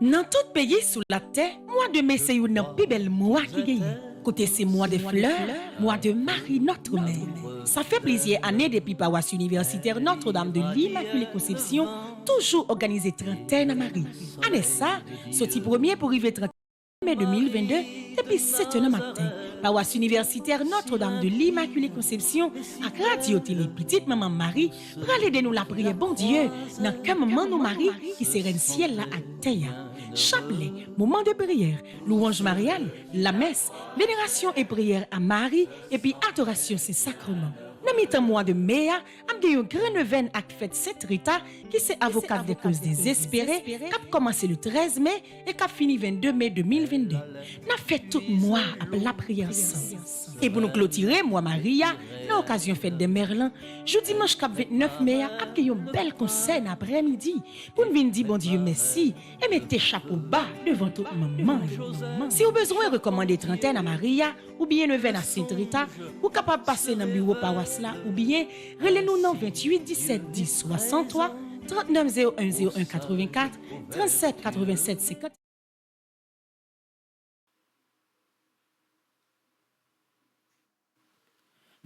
Dans tout pays sous la terre, mois de mai c'est un plus bel mois qui gagne. Côté c'est mois de fleurs, mois de Marie Notre-Mère. Ça fait plusieurs années depuis paroisse universitaire Notre-Dame de l'Immaculée Conception, toujours organisé trentaine à Marie. Année ça, sorti premier pour arriver 30 mai 2022, depuis 7 h matin. Paroisse universitaire Notre-Dame de l'Immaculée Conception, à Radio Télé Petite Maman Marie, pour aller de nous la prière, bon Dieu, dans quel moment nous Marie qui serait ciel là à terre. Chapelet, moment de prière, louange mariale, la messe, vénération et prière à Marie, et puis adoration, c'est sacrement. Dans mi-temps mois de mai, am gen yon grand event ak fête Sainte Rita qui c'est avocate des causes désespérées qui a commencé le 13 mai et qui a fini 22 mai 2022. N'a fait tout mois après la prière ensemble. Et pour nous clôturer, moi Maria, dans l'occasion fête de Merlin, jeudi dimanche 29 mai, a gen yon bel concert après-midi pour nous venir dire bon Dieu merci et mettez chapeau bas devant toute maman. Si vous avez besoin de recommander trentaine à Maria ou bien event à Sainte Rita, vous capable passer dans le bureau paroisse là ou bien relez-nous dans 28 17 10 63 39 01 01 84 37 87 50.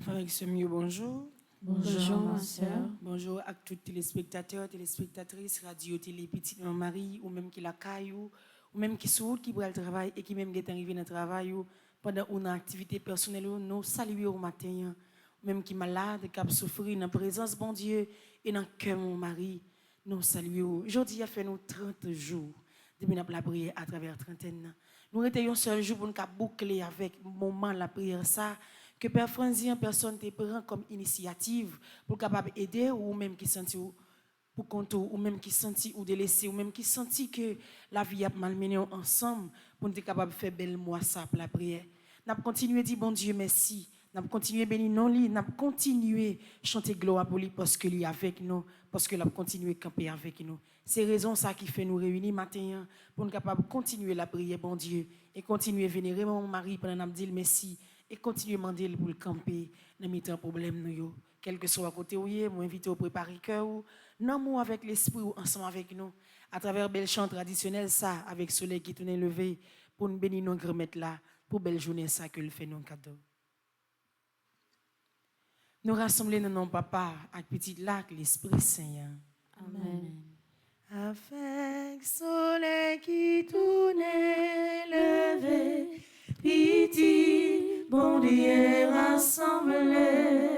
Avec ce mieux, bonjour. Bonjour, ma soeur. Bonjour à tous les téléspectateurs, téléspectatrices, radio, télé, petite Marie, ou même qui la caillou, ou même qui sont qui prennent le travail et qui même qui est arrivé dans le travail pendant une activité personnelle, nous saluons au matin. Même qui est malade, qui a souffert dans la présence bon Dieu et dans le cœur mon mari, nous saluons. Aujourd'hui, il a fait nous 30 jours depuis la prière à travers trentaine. Nous étions un seul jour pour nous boucler avec le moment de la prière ça que Père Franzien, personne te prend comme initiative pour capable aider ou même qui sentit pour compter ou même qui sentit ou délaissé ou même qui sentit que la vie a malmené ensemble pour nous capable de faire belle mois ça pour la prière. N'a continuer dire bon Dieu merci. N'a continuer bénir non lui, n'a continuer chanter gloire pour lui parce que lui est avec nous, parce que l'a continuer camper avec nous. C'est raison ça qui fait nous réunir matin pour nous capable continuer la prière bon Dieu et continuer vénérer mon mari pendant n'a dire merci et continuer demander pour le camper dans mes temps problème nous quel que soit à côté où moi invite au préparer cœur non moi avec l'esprit ou ensemble avec nous à travers belle chant traditionnel ça avec soleil qui tourne levé pour nous bénir nos grand là pour belle journée ça que le fait nos cadeaux. Nous rassembler dans nos papa avec petit lac l'Esprit Saint. Amen. Avec soleil qui tourne levé, petit bon Dieu rassemblé.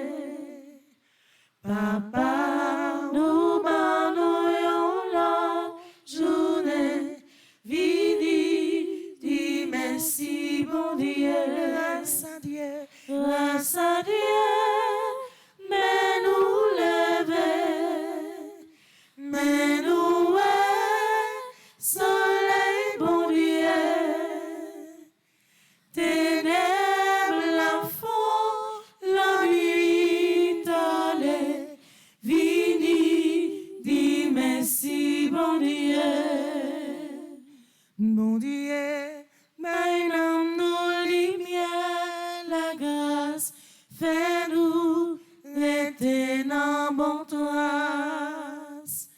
Papa, nous banons la journée, vini, dis merci bon Dieu, grâce à Dieu, grâce à Dieu. Mais nous lever, mais nous soleil bon Dieu, ténèbres la fond, la nuit allée, vini, dis merci bon Dieu, bon Dieu, maintenant nous lumière la grâce, fais-nous rester dans bon trace.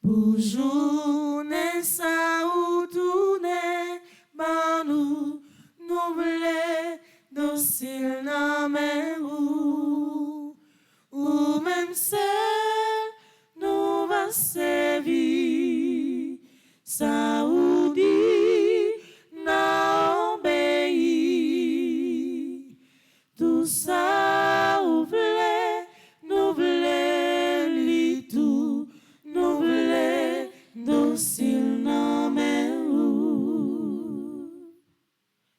Pour journée ça ou tourner, bah nous voulons docile dans mes roues. Ou même seul nous va servir. Ça ou dit, n'a obéi. Tout ça ou voulait, nous voulons li tout, nous voulons docile dans mes roues.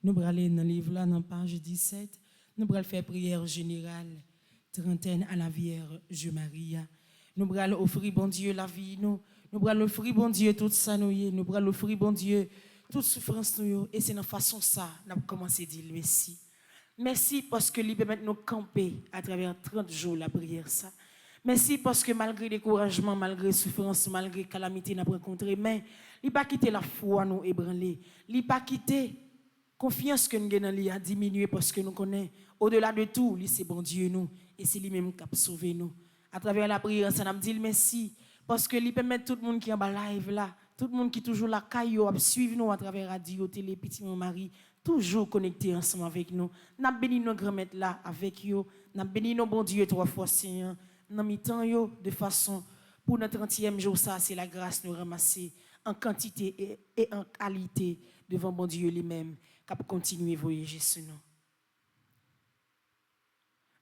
Nous allons aller dans le livre là, dans la page 17, nous allons faire prière générale, trentaine à la Vierge Marie. Nous allons offrir bon Dieu la vie, nous allons offrir bon Dieu tout ça, nous allons offrir bon Dieu toute souffrance, nous, et c'est dans façon ça, nous allons commencer à dire merci. Merci parce que lui permet de nous camper à travers 30 jours la prière ça. Merci parce que malgré découragement, malgré souffrance, malgré calamité nous rencontré, mais il pas quitté la foi nous ébranler. Il pas quitté confiance que nous avons dans lui a diminué parce que nous connaissons au-delà de tout, lui c'est bon Dieu nous et c'est lui même qui a sauvé nous. À travers la prière ça nous dit merci parce que lui permet tout le monde qui est en bas live là tout le monde qui est toujours là, caillou, suivre nous à travers radio, télé, petit mon mari, toujours connecté ensemble avec nous. N'a béni nos grand-mères là avec eux, n'a béni nos bon Dieu trois fois Seigneur. N'a mis temps yo de façon pour notre 30e jour ça, c'est la grâce nous ramasser en quantité et en qualité devant bon Dieu lui-même, cap continuer voyager sur nous.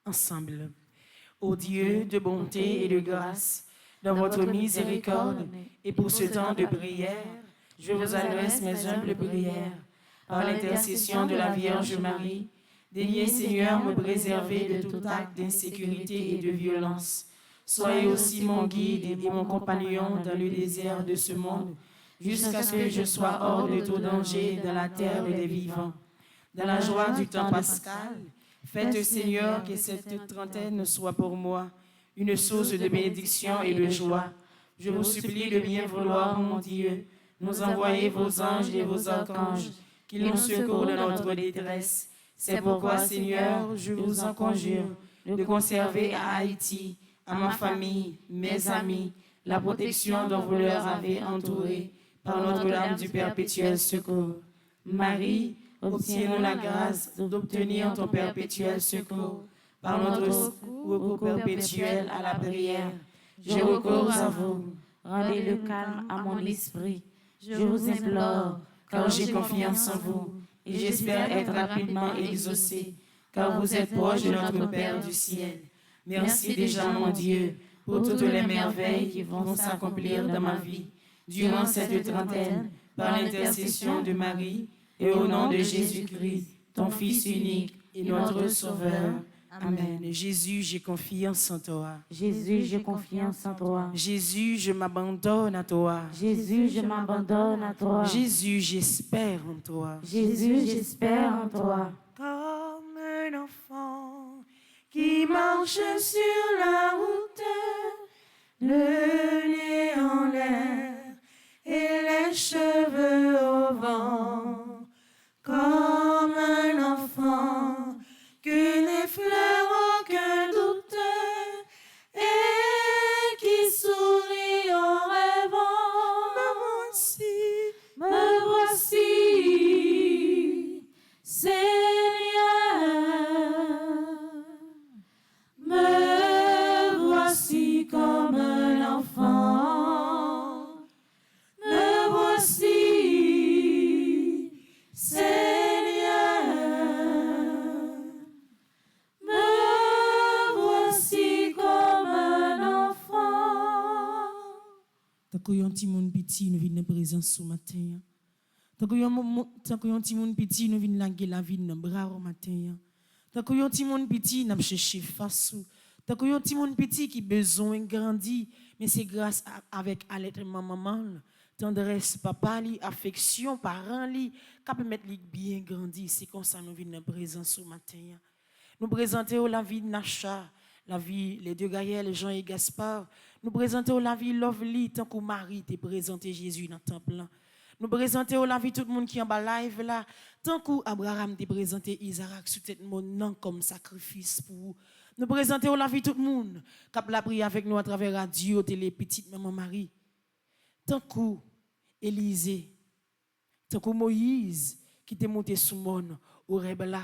Ensemble. Ô Dieu de bonté et de grâce, dans votre miséricorde et pour ce temps de prière, je vous adresse mes humbles prières. Par l'intercession de la Vierge Marie, daignez Seigneur me préserver de tout acte d'insécurité et de violence. Soyez aussi mon guide et mon compagnon dans le désert de ce monde, jusqu'à ce que je sois hors de tout danger dans la terre des vivants. Dans la joie du temps pascal, faites Seigneur que cette trentaine soit pour moi une source de bénédiction et de joie. Je vous supplie de bien vouloir, mon Dieu, nous envoyer vos anges et vos archanges, qu'ils nous secourent dans notre détresse. C'est pourquoi, Seigneur, je vous en conjure de conserver à Haïti, à ma famille, mes amis, la protection dont vous leur avez entouré par Notre-Dame du perpétuel secours. Marie, obtiens-nous la grâce d'obtenir ton perpétuel secours par notre recours perpétuel à la prière. Je recours à vous. Rendez le calme à mon esprit. Je vous implore, car j'ai confiance en vous et j'espère être rapidement exaucé, car vous êtes proche de notre Père du ciel. Merci déjà, mon Dieu, pour toutes les merveilles qui vont s'accomplir dans ma vie durant cette trentaine, par l'intercession de Marie et au nom de Jésus-Christ, ton Fils unique et notre Sauveur. Amen. Jésus, j'ai confiance en toi. Jésus, j'ai confiance en toi. Jésus, je m'abandonne à toi. Jésus, je m'abandonne à toi. Jésus, j'espère en toi. Jésus, j'espère en toi. Comme un enfant qui marche sur la route, le nez en l'air et les cheveux au vent. Comme un enfant que n'effleure aucun doute et qui sourit en rêvant. Me voici, Seigneur. Me voici comme un enfant. Me voici, Seigneur. Me voici comme un enfant. Tant que yon ti moun piti nous vinn dans présence ce matin. Tant que yon ti moun piti nous vinn laguer la vie dans bras au matin. Tant que yon ti moun piti n'a chercher face. Tant que yon ti moun piti qui besoin grandir, mais c'est grâce avec allaitement maman, tendresse papa li, affection parents li, qui peut mettre li bien grandir. C'est comme ça nous vinn dans présence ce matin. Nous présentons la vie de Nacha, la vie les deux Gaël, Jean et Gaspard. Nous présentons la vie Lovely, tant que Marie t'a présenté Jésus dans le temple. Nous présentons la vie tout le monde qui est en bas live là, tant que Abraham t'a présenté Isaac sous tête mon nom comme sacrifice pour vous. Nous présentons la vie tout le monde qui a la prière avec nous à travers radio, télé, petite maman Marie. Tant que Élisée, tant que Moïse qui t'est monté sous mon au Rebla.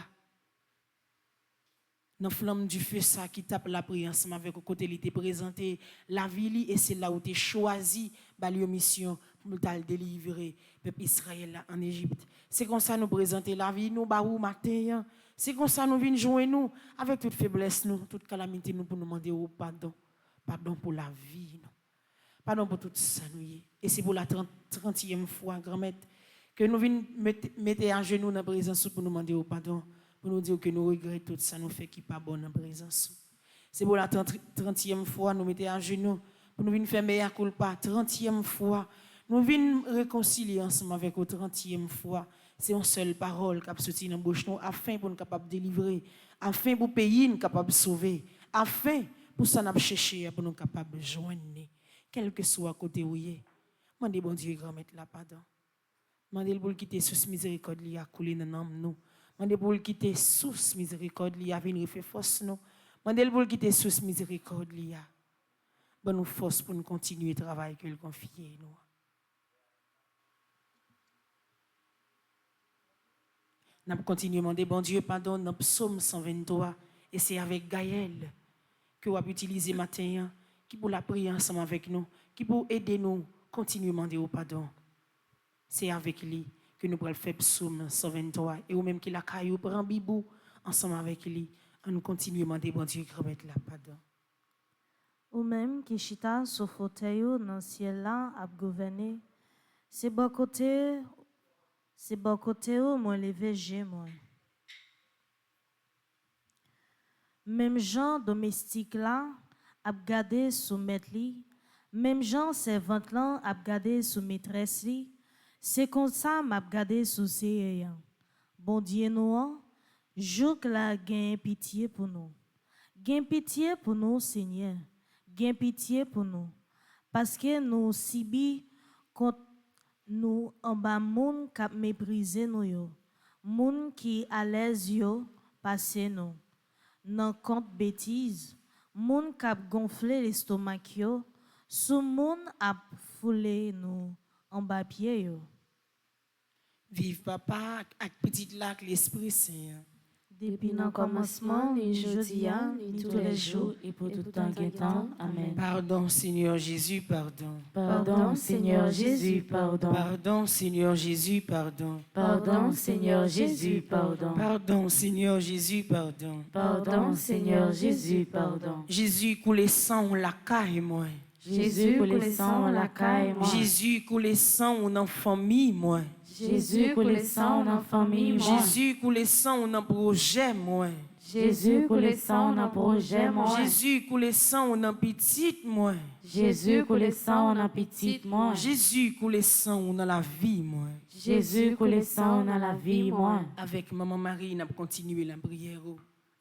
Dans la flamme du feu, ça qui tape la prière ensemble avec le côté, il était présenté la vie, et c'est là où tu as choisi la mission pour te délivrer le peuple Israël en Égypte. C'est comme ça nous présenter la vie, nous, baou matin. C'est comme ça nous venons jouer nous, avec toute faiblesse, nous, toute calamité, nous, pour nous demander pardon. Pardon pour la vie, nous. Pardon pour tout ça, nous. Et c'est pour la 30e fois, grand-mère, que nous venons mettre à genoux dans la présence pour nous demander pardon. Pour nous dire que nous regrettons tout ça, nous fait qui pas bon en présence. C'est pour la 30e fois, nous mettons à genoux, pour nous venir faire meilleur culpa, 30e fois, nous venons réconcilier ensemble avec la 30e fois. C'est une seule parole qui a sorti dans la bouche, afin pour nous capables de délivrer, afin pour pays nous capables de sauver, afin pour ça nous chercher, pour nous capables de joindre, quel que soit côté où il est. Mandez bon Dieu grand mettre la pardon. Mandez pour quitter sous miséricorde li a couler dans nous. Mandez pour quitter sous miséricorde li a venir faire force nous. Mandez pour quitter sous miséricorde li a. Bonne nous force pour nous continuer le travail que le confier nous. Nous continuons à demander, bon Dieu, pardon, dans psaume 123. Et c'est avec Gaël que vous avez utilisé matin, qui pour la prier ensemble avec nous, qui pour aider nous, continuer à demander au pardon. C'est avec lui que nous pourrons faire psaume 123. Et ou même qui la caillou prend bibou ensemble avec lui. Nous continuons à demander, bon Dieu, qui remettre la pardon. Ou même qui chita sur fauteuil dans le ciel là a gouverné. C'est bon côté où moi levé j'ai moi. Même gens domestique là a gardé sous maître li, même gens servante là a gardé sous maîtresse li. C'est comme ça m'a gardé sous ses bon Dieu nous, jour que la gain pitié pour nous. Gain pitié pour nous Seigneur. Gain pitié pour nous. Parce que nous sibi contre nous en bas moun qui méprisé nous yo. Moun qui à l'aise yo passé nous. Nan compte bêtise, moun qui gonflé l'estomac yo, sous moun a foulé nous en bas pied yo. Vive papa avec petite lac l'Esprit Saint. Depuis le commencement, ni aujourd'hui, ni tous les jours, et pour tout temps qui est temps. Amen. Pardon, Seigneur Jésus, pardon. Pardon, Seigneur Jésus, pardon. Pardon, Seigneur Jésus, pardon. Pardon, Seigneur Jésus, pardon. Pardon, Seigneur Jésus, pardon. Pardon, Seigneur Jésus, pardon. Jésus coulé sang la caille moi. Jésus coulé sang la caille moi. Jésus coulé sang dans famille moi. Jésus coulé sang dans famille moi. Jésus coulé sang dans projet moi. Jésus coulé sang dans projet moi. Jésus coulé sang dans petite moi. Jésus coulé sang dans petite moi. Jésus coulé sang dans la vie moi. Jésus coulé sang dans la vie moi. Avec maman Marie, n'a continué la prière.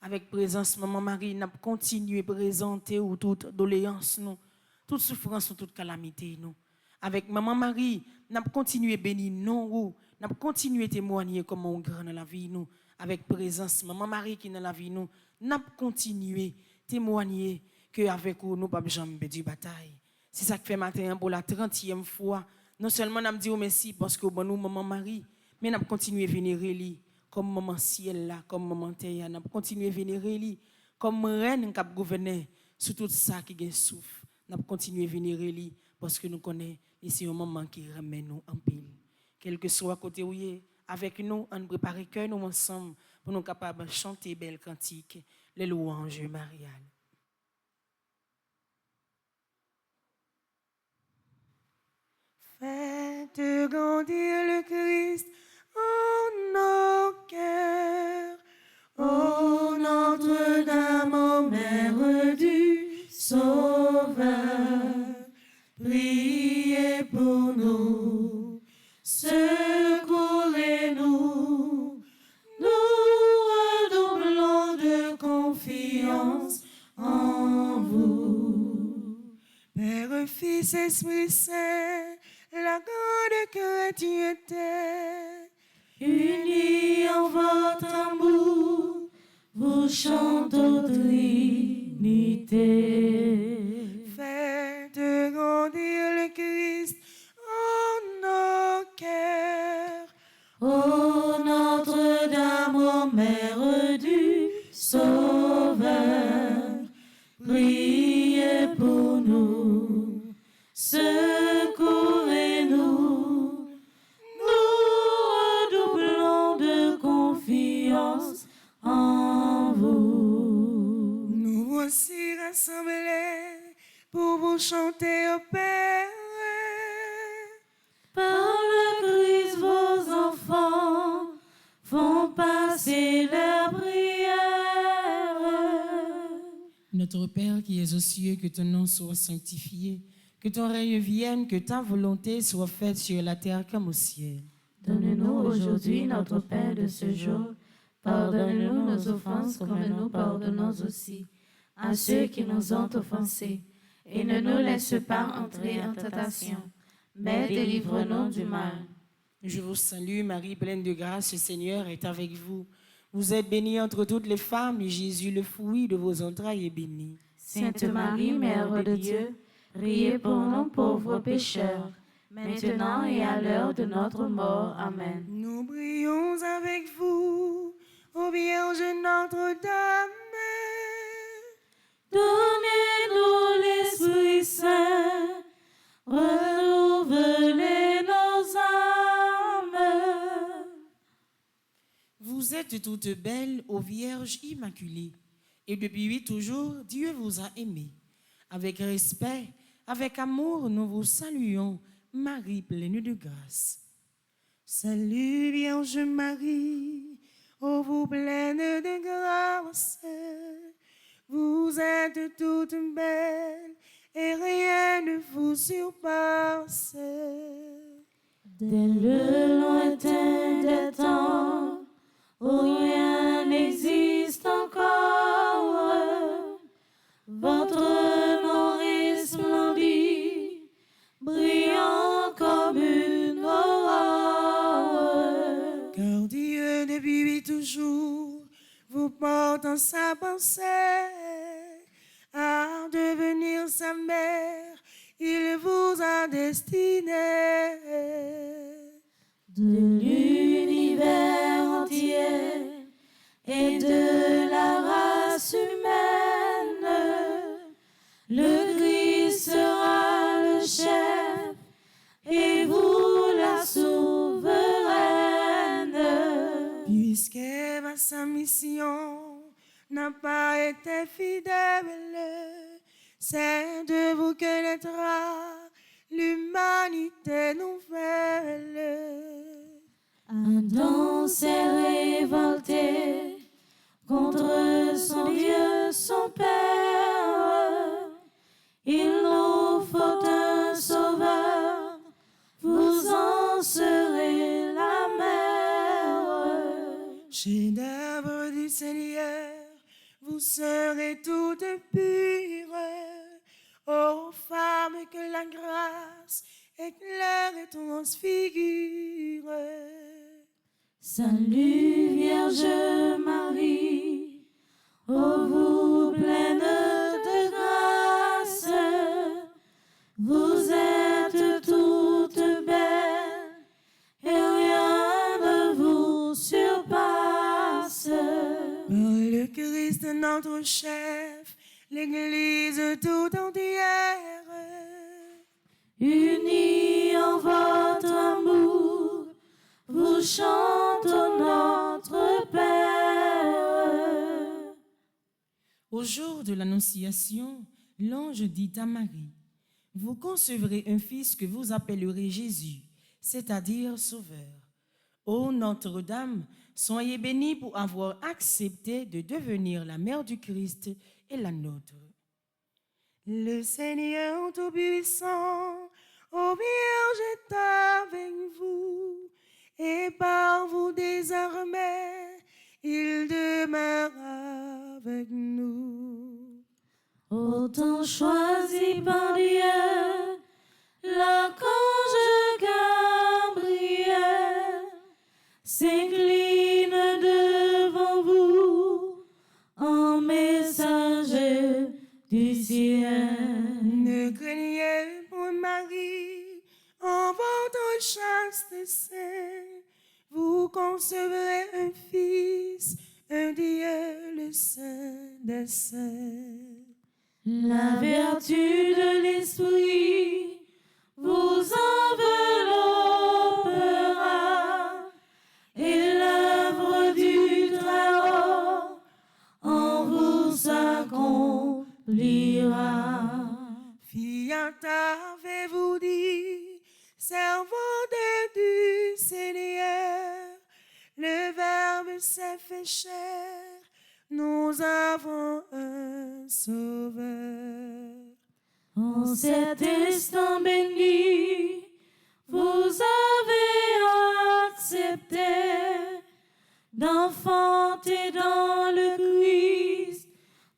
Avec présence maman Marie, n'a continué présenter ou toute doléance nous, toute souffrance ou toute calamité nous. Avec maman Marie, n'a continué bénir nous, n'a continué témoigner comment on grand dans la vie nous. Avec présence maman Marie qui dans la vie nous, n'a continué témoigner que avec nous pas jamais perdu bataille. C'est ça que fait matin pour la 30e fois. Non seulement n'a dit merci parce que nous maman Marie, mais n'a continué vénérer lui comme maman ciel là, comme maman terre, n'a continué vénérer lui comme reine qui gouverner sur tout ça qui gagne souffle. N'a continué vénérer lui parce que nous connaissons et c'est un moment qui remet nous en pile. Quel que soit côté où il est, avec nous, on prépare que nous ensemble pour nous capables de chanter belle cantique, les louanges mariales. Faites grandir le Christ en nos cœurs, ô Notre-Dame, ô Mère du Sauveur. Priez pour nous, secourez-nous, nous redoublons de confiance en vous. Père, Fils, Esprit Saint, la grande chrétienté, unis en votre amour, vous chantez Trinité. Faites grandir le Christ en nos cœurs, ô Notre-Dame, ô Mère du Sauveur, priez pour nous, secourez-nous, nous redoublons de confiance en vous. Nous voici rassemblés pour vous chanter au Père. Par le Christ, vos enfants font passer leur prière. Notre Père qui es aux cieux, que ton nom soit sanctifié, que ton règne vienne, que ta volonté soit faite sur la terre comme au ciel. Donne-nous aujourd'hui notre pain de ce jour. Pardonne-nous nos offenses comme nous pardonnons aussi à ceux qui nous ont offensés. Et ne nous laisse pas entrer en tentation, mais délivre-nous du mal. Je vous salue, Marie, pleine de grâce, le Seigneur est avec vous. Vous êtes bénie entre toutes les femmes, et Jésus, le fruit de vos entrailles, est béni. Sainte Marie, Mère de Dieu, priez pour nous pauvres pécheurs, maintenant et à l'heure de notre mort. Amen. Nous prions avec vous, ô Vierge Notre-Dame. Donnez-nous l'Esprit Saint, renouvelez nos âmes. Vous êtes toutes belles, ô Vierge Immaculée, et depuis toujours, Dieu vous a aimé. Avec respect, avec amour, nous vous saluons, Marie pleine de grâce. Salut Vierge Marie, ô vous pleine de grâce, vous êtes toute belle et rien ne vous surpasse. Dès le lointain des temps, où rien n'existe encore, votre nom resplendit, brillant comme une aurore. Car Dieu depuis toujours vous porte en sa pensée, à devenir sa mère, il vous a destiné. De l'univers entier et de la race humaine, le Christ sera le chef et vous la souveraine. Puisqu'Ève à sa mission n'a pas été fidèle, c'est de vous que naîtra l'humanité nouvelle. Adam s'est révolté contre son Dieu, son Père. Il nous faut un sauveur, vous en serez la mère. Chef-d'œuvre du Seigneur, vous serez toutes pures, ô femmes que la grâce éclaire et transfigure. Salut Vierge Marie, ô vous pleine de grâce, vous êtes toute belle et rien ne vous surpasse. Par le Christ notre chef, l'Église tout entière, Unis en votre amour, vous chantons notre Père. Au jour de l'Annonciation, l'ange dit à Marie, « Vous concevrez un fils que vous appellerez Jésus, c'est-à-dire Sauveur. Ô Notre-Dame, soyez bénie pour avoir accepté de devenir la mère du Christ et la nôtre. » Le Seigneur Tout-Puissant, ô Vierge, est avec vous, et par vous désormais, il demeure avec nous. Autant choisi par Dieu, l'archange Gabriel s'incline devant vous en messager du ciel. Ne craignez point Marie, en votre chaste sein, vous concevrez un fils, un Dieu, le Saint des Saints. La vertu de l'Esprit vous enveloppera et l'œuvre du Très-Haut en vous accomplira. Fiat avez-vous dit, servante du Seigneur, le Verbe s'est fait chair, nous avons un Sauveur. En cet instant béni, vous avez accepté d'enfanter dans le Christ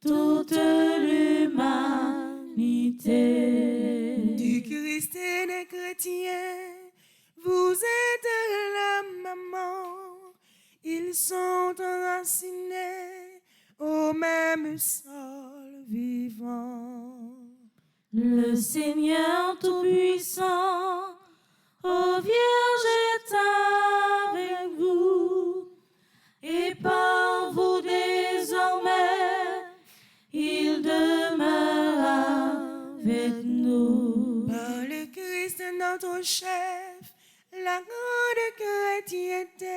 toute l'humanité. Du Christ et des chrétiens, vous êtes la maman, ils sont enracinés au même sol vivant. Le Seigneur Tout-Puissant avec nous. Par le Christ notre chef, la grande chrétienté.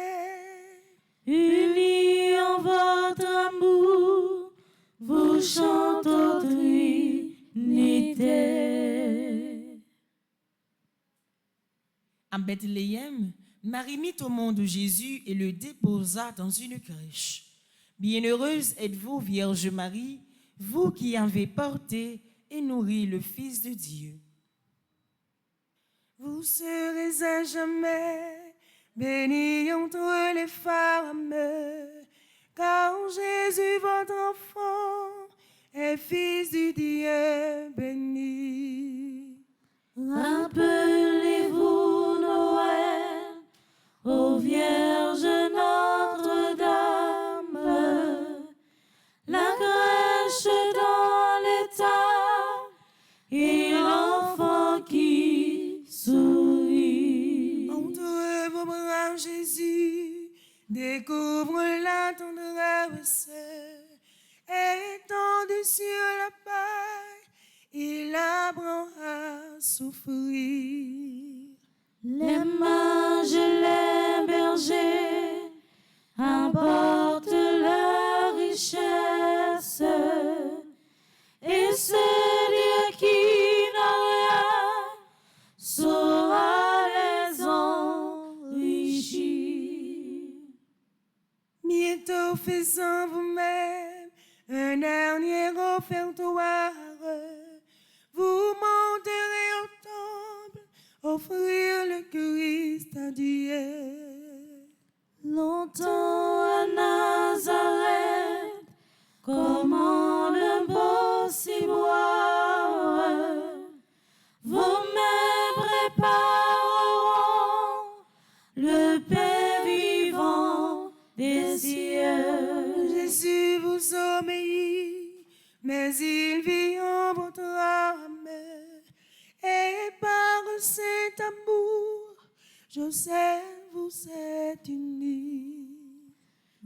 Unis en votre amour, vous chantons Trinité. À Bethléem, Marie mit au monde Jésus et le déposa dans une crèche. Bienheureuse êtes-vous, Vierge Marie, vous qui avez porté et nourri le Fils de Dieu. Vous serez à jamais bénie entre les femmes, car Jésus, votre enfant, est Fils du Dieu béni. Rappelez-vous Noël, ô Vierge Notre-Dame, la crèche dans l'étable et l'enfant qui sourit. Entre vos bras, Jésus, découvre la tendresse, étendu sur la paille, il apprend à souffrir. Les mages, les bergers apportent leur richesse, et c'est Dieu qui n'a rien saura les enrichir. Bientôt faisant vous-même un dernier offertoire, vous monterez au temple, offrir le Christ à Dieu. Longtemps à Nazareth, commande un beau ciboire, vos mains prépareront le pain vivant des cieux. Jésus vous obéit, mais il vit en votre âme, et par cet amour, Joseph vous êtes unis.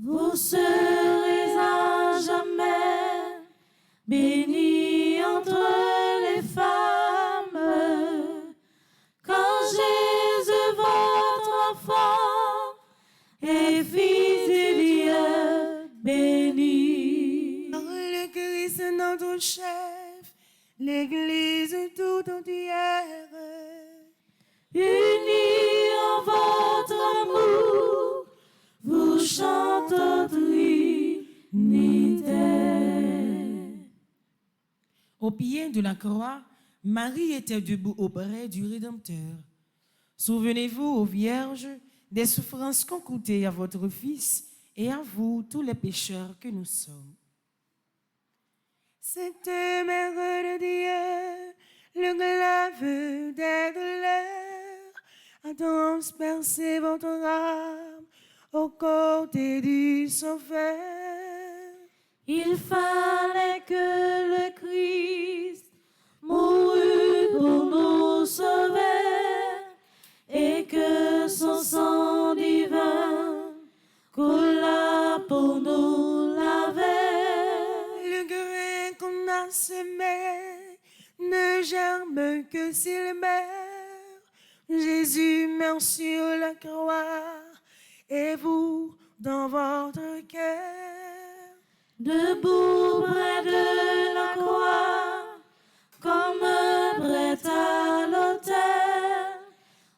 Vous serez à jamais bénis entre les femmes, quand Jésus, votre enfant, est Fils du Dieu béni. Par le Christ notre chef, l'Église tout entière, Unis en votre amour, vous chantons Trinité. Au pied de la croix, Marie était debout auprès du Rédempteur. Souvenez-vous, ô Vierge, des souffrances qu'ont coûté à votre Fils et à vous, tous les pécheurs que nous sommes. Cette mère de Dieu, le glaive des douleurs, a transpercé votre âme aux côtés du Sauveur. Il fallait que le Christ mourût pour nous sauver et que son sang divin coula pour nous laver. Le grain qu'on a semé ne germe que s'il meurt. Jésus meurt sur la croix et vous dans votre cœur. Debout près de la croix, comme prêt à l'autel,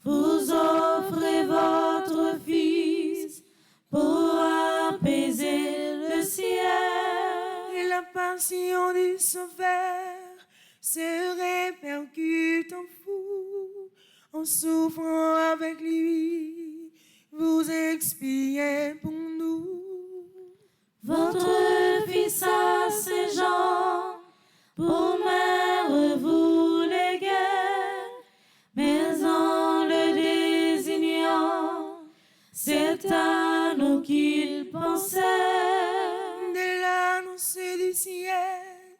vous offrez votre Fils pour apaiser le ciel. Et la passion du Sauveur se répercute en vous, en souffrant avec lui, vous expiez pour nous. Votre Fils à Saint-Jean, pour mère vous léguez, mais en le désignant, c'est à nous qu'il pensait. De l'annonce du ciel,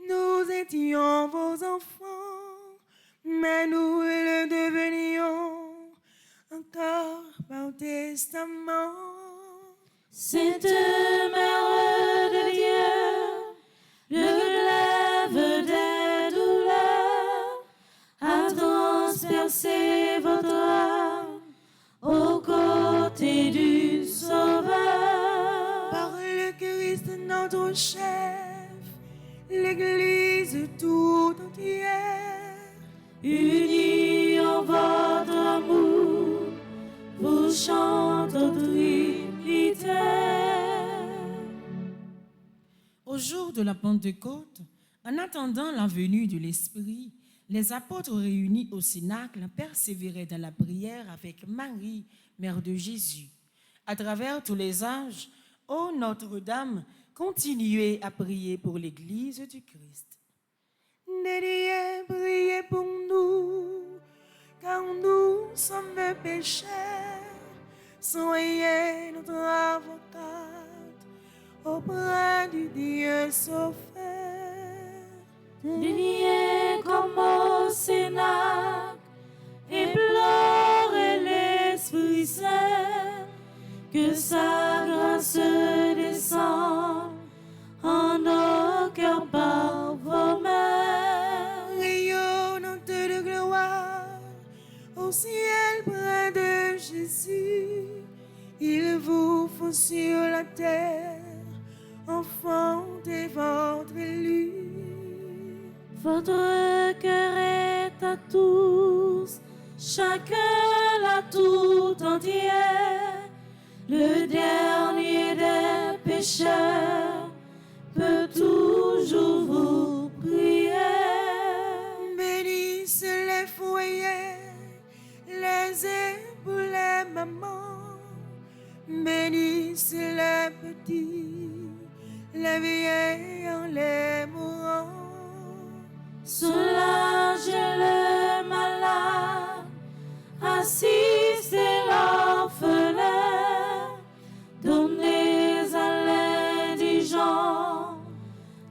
nous étions vos enfants, mais nous le devenions encore par testament. Cette mère de Dieu, le glaive des douleurs, notre chef, l'Église tout entière. Unis en votre amour, vous chantons Trinité. Au jour de la Pentecôte, en attendant la venue de l'Esprit, les apôtres réunis au Cénacle persévéraient dans la prière avec Marie, mère de Jésus. À travers tous les âges, ô Notre-Dame, continuez à prier pour l'Église du Christ. Dédié, priez pour nous, car nous sommes pécheurs. Soyez notre avocate auprès du Dieu sauveur. Déniez comme au Cénacle, implorez l'Esprit Saint, que sa grâce descende en nos cœurs par vos mains. Rayonnante de gloire au ciel près de Jésus, il vous faut sur la terre enfanter votre élu. Votre cœur est à tous, chacun l'a tout entière. Le dernier des pécheurs peut toujours vous prier. Bénissez les foyers, les épouses, les mamans. Bénissez les petits, les vieillards, les mourants. Soulagez le malade, assistez l'orphelin, donnez à l'indigent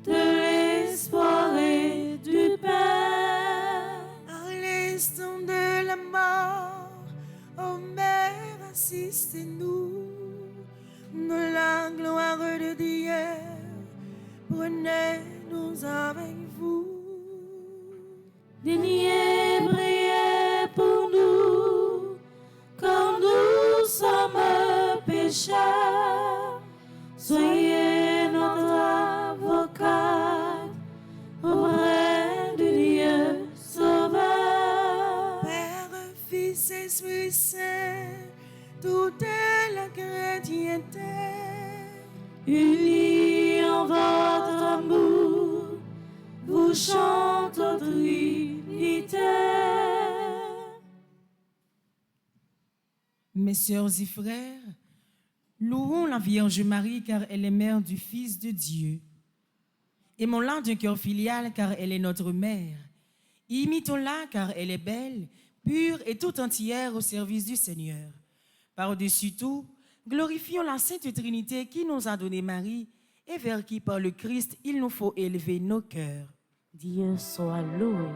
de l'espoir et du pain. À l'instant de la mort, ô Mère, assistez-nous. Dans la gloire de Dieu, prenez-nous avec vous. Daignez prier pour nous, car nous sommes pécheurs. Soyez notre avocat auprès du Dieu sauveur. Père, Fils, Esprit Saint, toute la chrétienté, Unis en votre amour, vous chantons Trinité. Mes sœurs et frères, louons la Vierge Marie car elle est mère du Fils de Dieu. Aimons-la d'un cœur filial car elle est notre mère. Imitons-la car elle est belle, pure et tout entière au service du Seigneur. Par-dessus tout, glorifions la Sainte Trinité qui nous a donné Marie et vers qui par le Christ il nous faut élever nos cœurs. Dieu soit loué.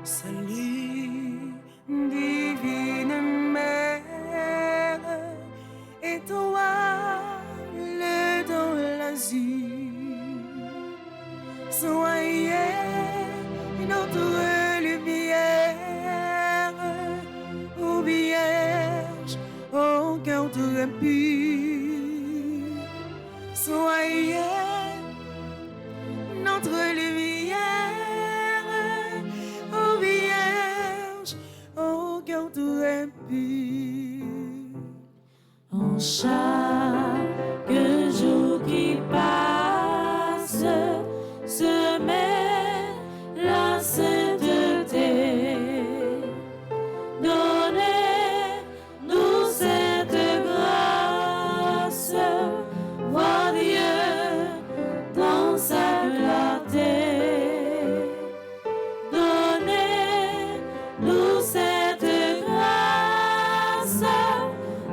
salut, divine Mère, étoile dans l'azur, soyez notre lumière, ô Vierge, au cœur tout pur, soyez notre lumière, ô Vierge, au cœur tout pur. En chaque jour qui passe, se met la sainteté. Donnez-nous cette grâce, voir Dieu dans sa clarté. Donnez-nous cette grâce,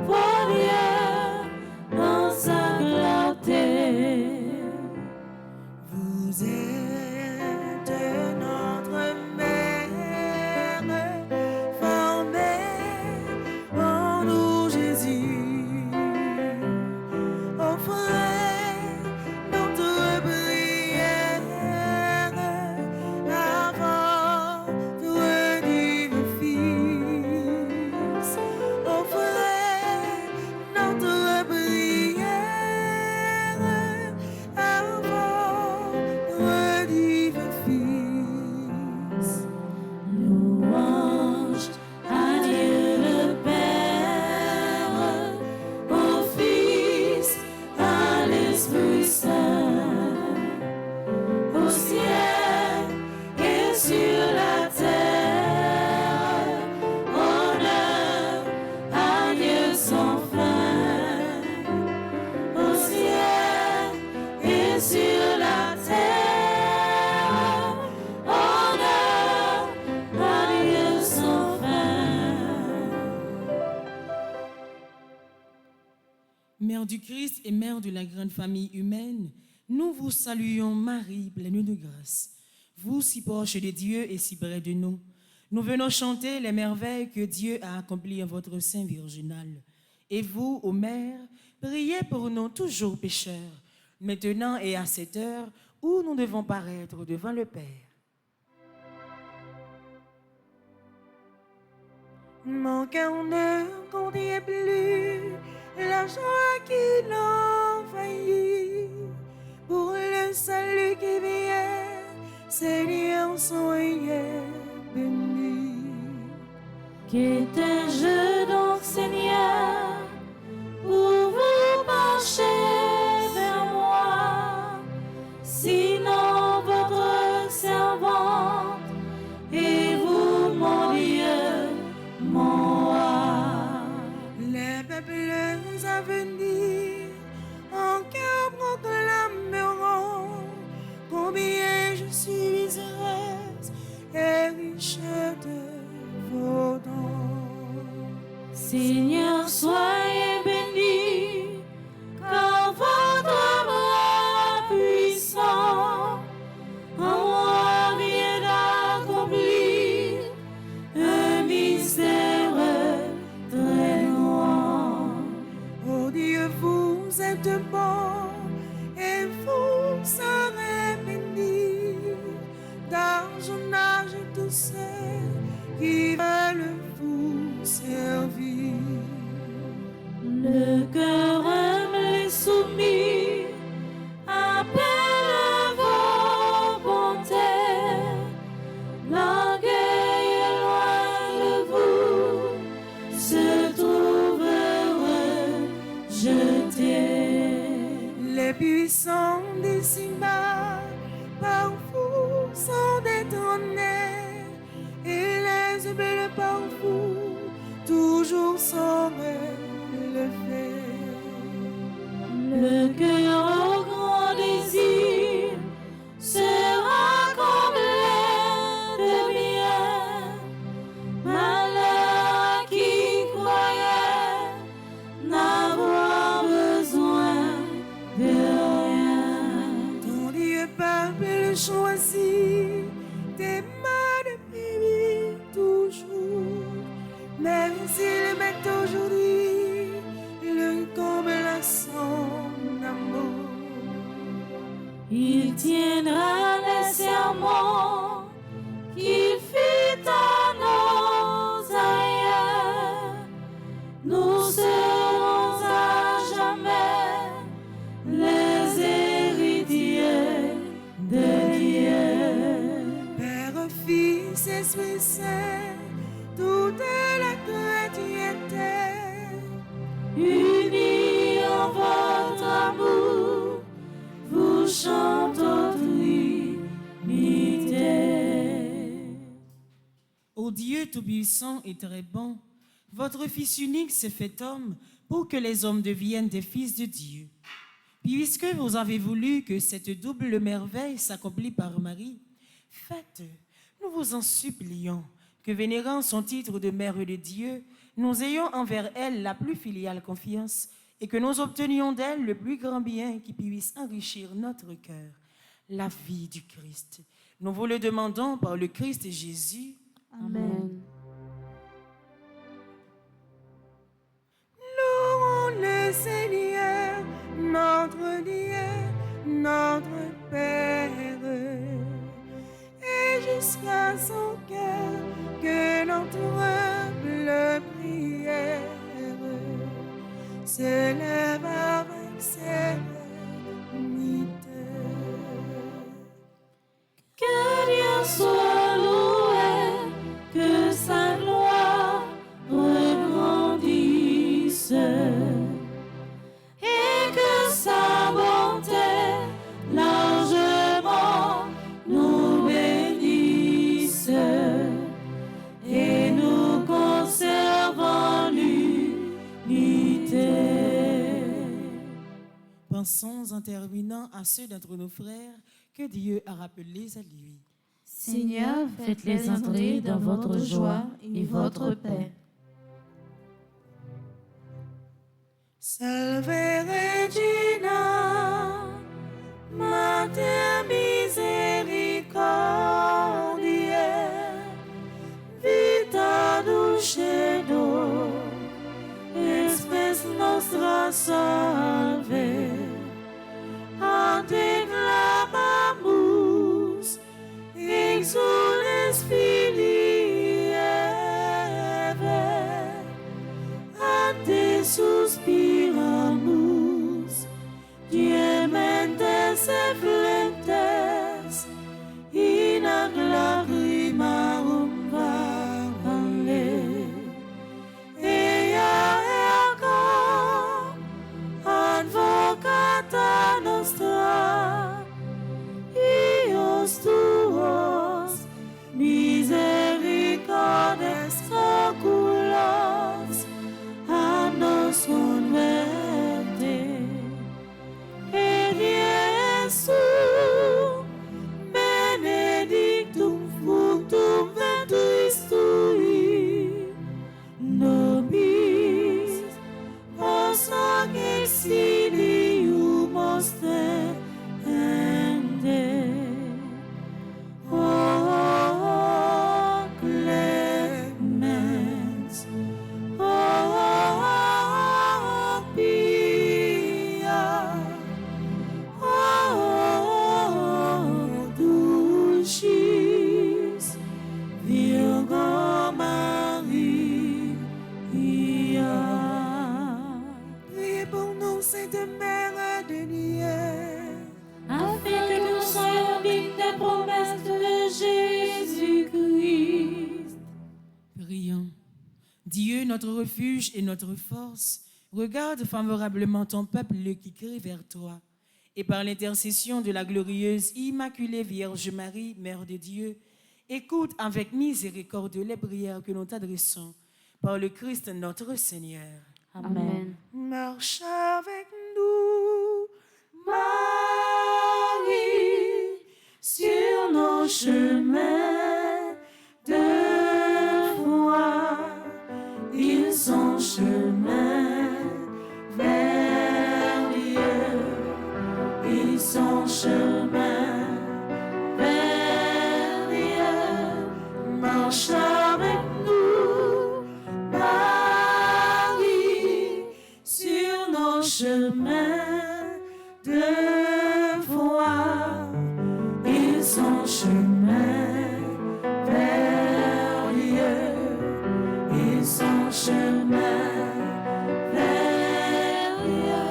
voir Dieu dans Mère du Christ et mère de la grande famille humaine, nous vous saluons, Marie, pleine de grâce. Vous, si proche de Dieu et si près de nous, nous venons chanter les merveilles que Dieu a accomplies en votre sein virginal. Et vous, ô Mère, priez pour nous toujours pécheurs, maintenant et à cette heure où nous devons paraître devant le Père. Mon cœur ne contient plus la joie qui l'envahit. Pour le salut qui vient, Seigneur, soyez béni. Qu'étais-je donc, Seigneur, pour vous marcher vers moi, sinon votre servante et vous, mon Dieu, mon roi. Les peuples à venir en cœur proclameront combien je suis heureuse et riche de vos dons. Seigneur, soyez béni, car votre bras puissant en moi vient d'accomplir un mystère très grand. Oh Dieu, vous êtes bon et vous serez béni dans un âge tous ceux qui veulent vous servir. Le cœur humble et soumis appelle vos bontés. L'orgueil est loin de vous, se trouve heureux, jeté. Les puissants des Simba par vous sont détrônés et les humbles par vous toujours sont relevés. Le cœur au grand désir sera comblé de bien. Malheur à qui croyait n'avoir besoin de rien. Ton Dieu peuple choisi, tes mains de pays toujours, même s'il met aujourd'hui le comble à son amour. Il tiendra les serments qu'il fit à nos aïeux. Nous serons à jamais les héritiers de Dieu. Père, Fils, Esprit Saint, toute la chrétienté, Unis en votre amour, vous chantons Trinité. ô Dieu Tout-Puissant et très bon, votre Fils unique s'est fait homme pour que les hommes deviennent des fils de Dieu. Puisque vous avez voulu que cette double merveille s'accomplisse par Marie, faites, nous vous en supplions, que vénérant son titre de Mère de Dieu, nous ayons envers elle la plus filiale confiance et que nous obtenions d'elle le plus grand bien qui puisse enrichir notre cœur, la vie du Christ. Nous vous le demandons par le Christ Jésus. Amen. Louons le Seigneur, notre Dieu, notre Père, et jusqu'à son cœur que notre humble prière s'élève avec sérénité. Que Dieu soit loué, que sa gloire regrandisse et que sa bonté largement nous bénisse et nous conserve en l'unité. Pensons en terminant à ceux d'entre nos frères que Dieu a rappelés à lui. Seigneur, Faites-les entrer dans votre joie et votre paix. Salve Regina, Mater misericordiae, vita dulcedo, espes nostra salve, a te clamamus, exules filii Eve, a te suspiramus, diementes efflentes, in ac lacrimarum vale. Ea erga, advocata nostra, ios tuos, misericordes oculos, a nos converte. Et Iesu, benedictum fructum ventris tui, nobis post hoc exilium ostende. O clemens, o pia, o dulcis Virgo Maria. Priez pour nous, Sainte Mère de Dieu, afin que nous soyons dignes des promesses de Jésus-Christ. Prions. Dieu, notre refuge et notre force, regarde favorablement ton peuple qui crie vers toi. Et par l'intercession de la glorieuse Immaculée Vierge Marie, Mère de Dieu, écoute avec miséricorde les prières que nous t'adressons par le Christ notre Seigneur. Amen. marche avec nous, Marie, sur nos chemins de foi, ils sont chemin vers Dieu, ils sont chemin vers Dieu, marche avec nous, Marie, sur nos chemins de foi, ils sont chemin vers Dieu, ils sont chemin vers Dieu.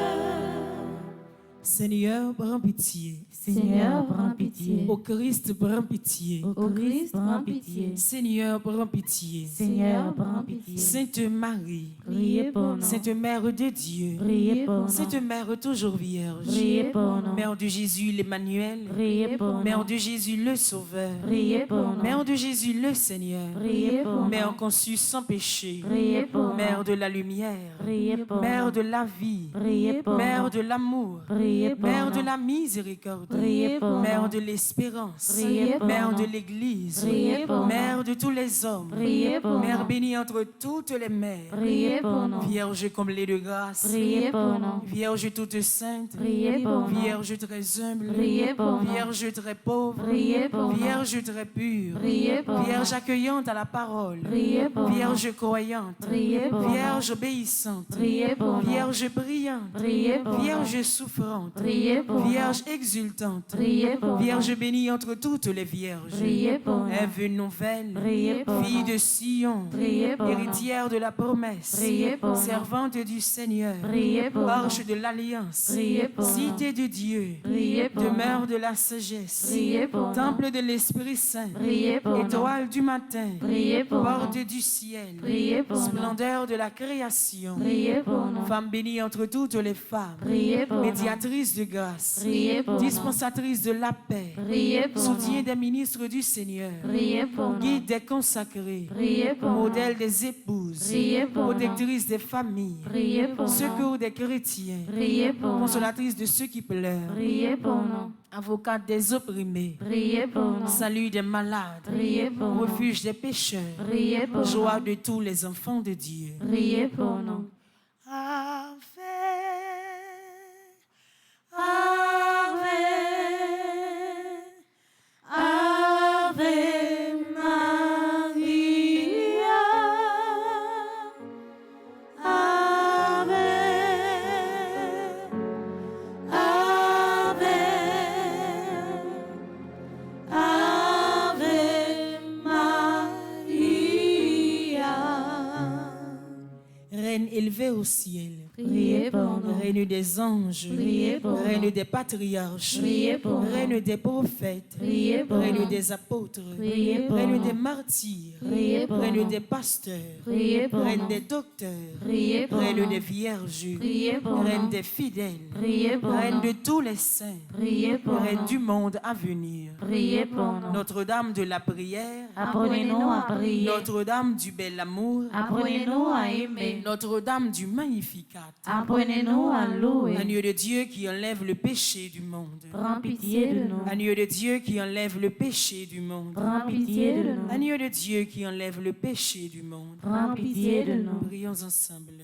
Seigneur, prends pitié. Seigneur, prends pitié. Au Christ, prends pitié. Au Christ, prends pitié. Seigneur, prends pitié. Seigneur, prends pitié. Sainte Marie, Priez pour nous. Sainte Mère de Dieu, Priez pour nous. Sainte Mère toujours Vierge, Priez pour nous. Mère de Jésus l'Emmanuel, Priez pour nous. Mère de Jésus le Sauveur, Priez pour nous. Mère de Jésus le Seigneur, Priez pour nous. Mère conçue sans péché, Priez pour nous. Mère de la lumière, Priez pour Mère nous. de la vie, Priez pour Mère nous. de l'amour, Priez pour Mère nous. de la miséricorde, Priez pour Mère nous. de l'espérance, Priez pour Mère nous. de l'Église, Priez pour nous. Mère de tous les hommes, Priez pour Mère nous. bénie entre toutes les mères, Priez pour nous. Vierge comblée de grâce, Priez pour nous. Vierge toute sainte, Priez pour nous. Vierge très humble, Priez pour nous. Vierge très pauvre, Priez pour nous. Vierge très pure, Priez pour nous. Vierge accueillante à la parole, Priez pour nous. Vierge croyante, Priez pour nous. Vierge obéissante, Priez pour nous. Vierge brillante, Priez pour nous. Vierge souffrante, Priez pour nous. Vierge exultante, Priez pour nous. Vierge bénie entre toutes les vierges, Priez pour nous. Ève nouvelle, Priez pour fille nous. de Sion, Priez pour nous. héritière de la promesse, Priez pour nous. servante du Seigneur, Priez pour nous. arche de l'alliance, Priez pour nous. cité de Dieu, Priez pour demeure nous. de la sagesse, Priez pour nous. temple de l'Esprit Saint, Priez pour nous. étoile du matin, Priez pour porte nous. du ciel, Priez pour nous. splendeur de la création, Priez pour nous. femme bénie entre toutes les femmes, Priez pour nous. médiatrice de grâce, Priez pour nous. dispensatrice de la paix, Priez pour soutien nous. des ministres du Seigneur, Priez pour nous. guide des consacrés, Priez pour nous. modèle des épouses, Priez pour nous. protectrice des familles, Priez pour nous. secours des chrétiens, Priez pour nous. consolatrice de ceux qui pleurent, Priez pour nous. avocate des opprimés, Priez pour nous. salut des malades, Priez pour nous. refuge des pécheurs, Priez pour joie nous. de tous les enfants de Dieu. Priez pour nous. Ave Reine élevée au ciel, Priez pour nous. Reine des anges, Priez pour Reine nous. des patriarches, Priez pour nous. Reine des prophètes, Priez pour Reine nous. des apôtres, Priez pour Reine nous. des martyrs, Priez pour Reine nous. des pasteurs, Priez pour Reine nous. des docteurs, Priez pour Reine nous. des vierges, Priez pour Reine nous. des fidèles, Priez pour Reine nous. de tous les saints, Priez pour Reine nous. du monde à venir, Priez pour nous. Notre-Dame de la prière, Apprenez-nous à prier. Notre-Dame du bel amour, Apprenez-nous à aimer. Notre-Dame du Magnificat, Apprenez-nous à louer. Agneau de Dieu qui enlève le péché du monde, Prends pitié de nous. Agneau de Dieu qui enlève le péché du monde, Prends pitié de nous. Agneau de Dieu qui enlève le péché du monde. Prends pitié de nous. Prions ensemble.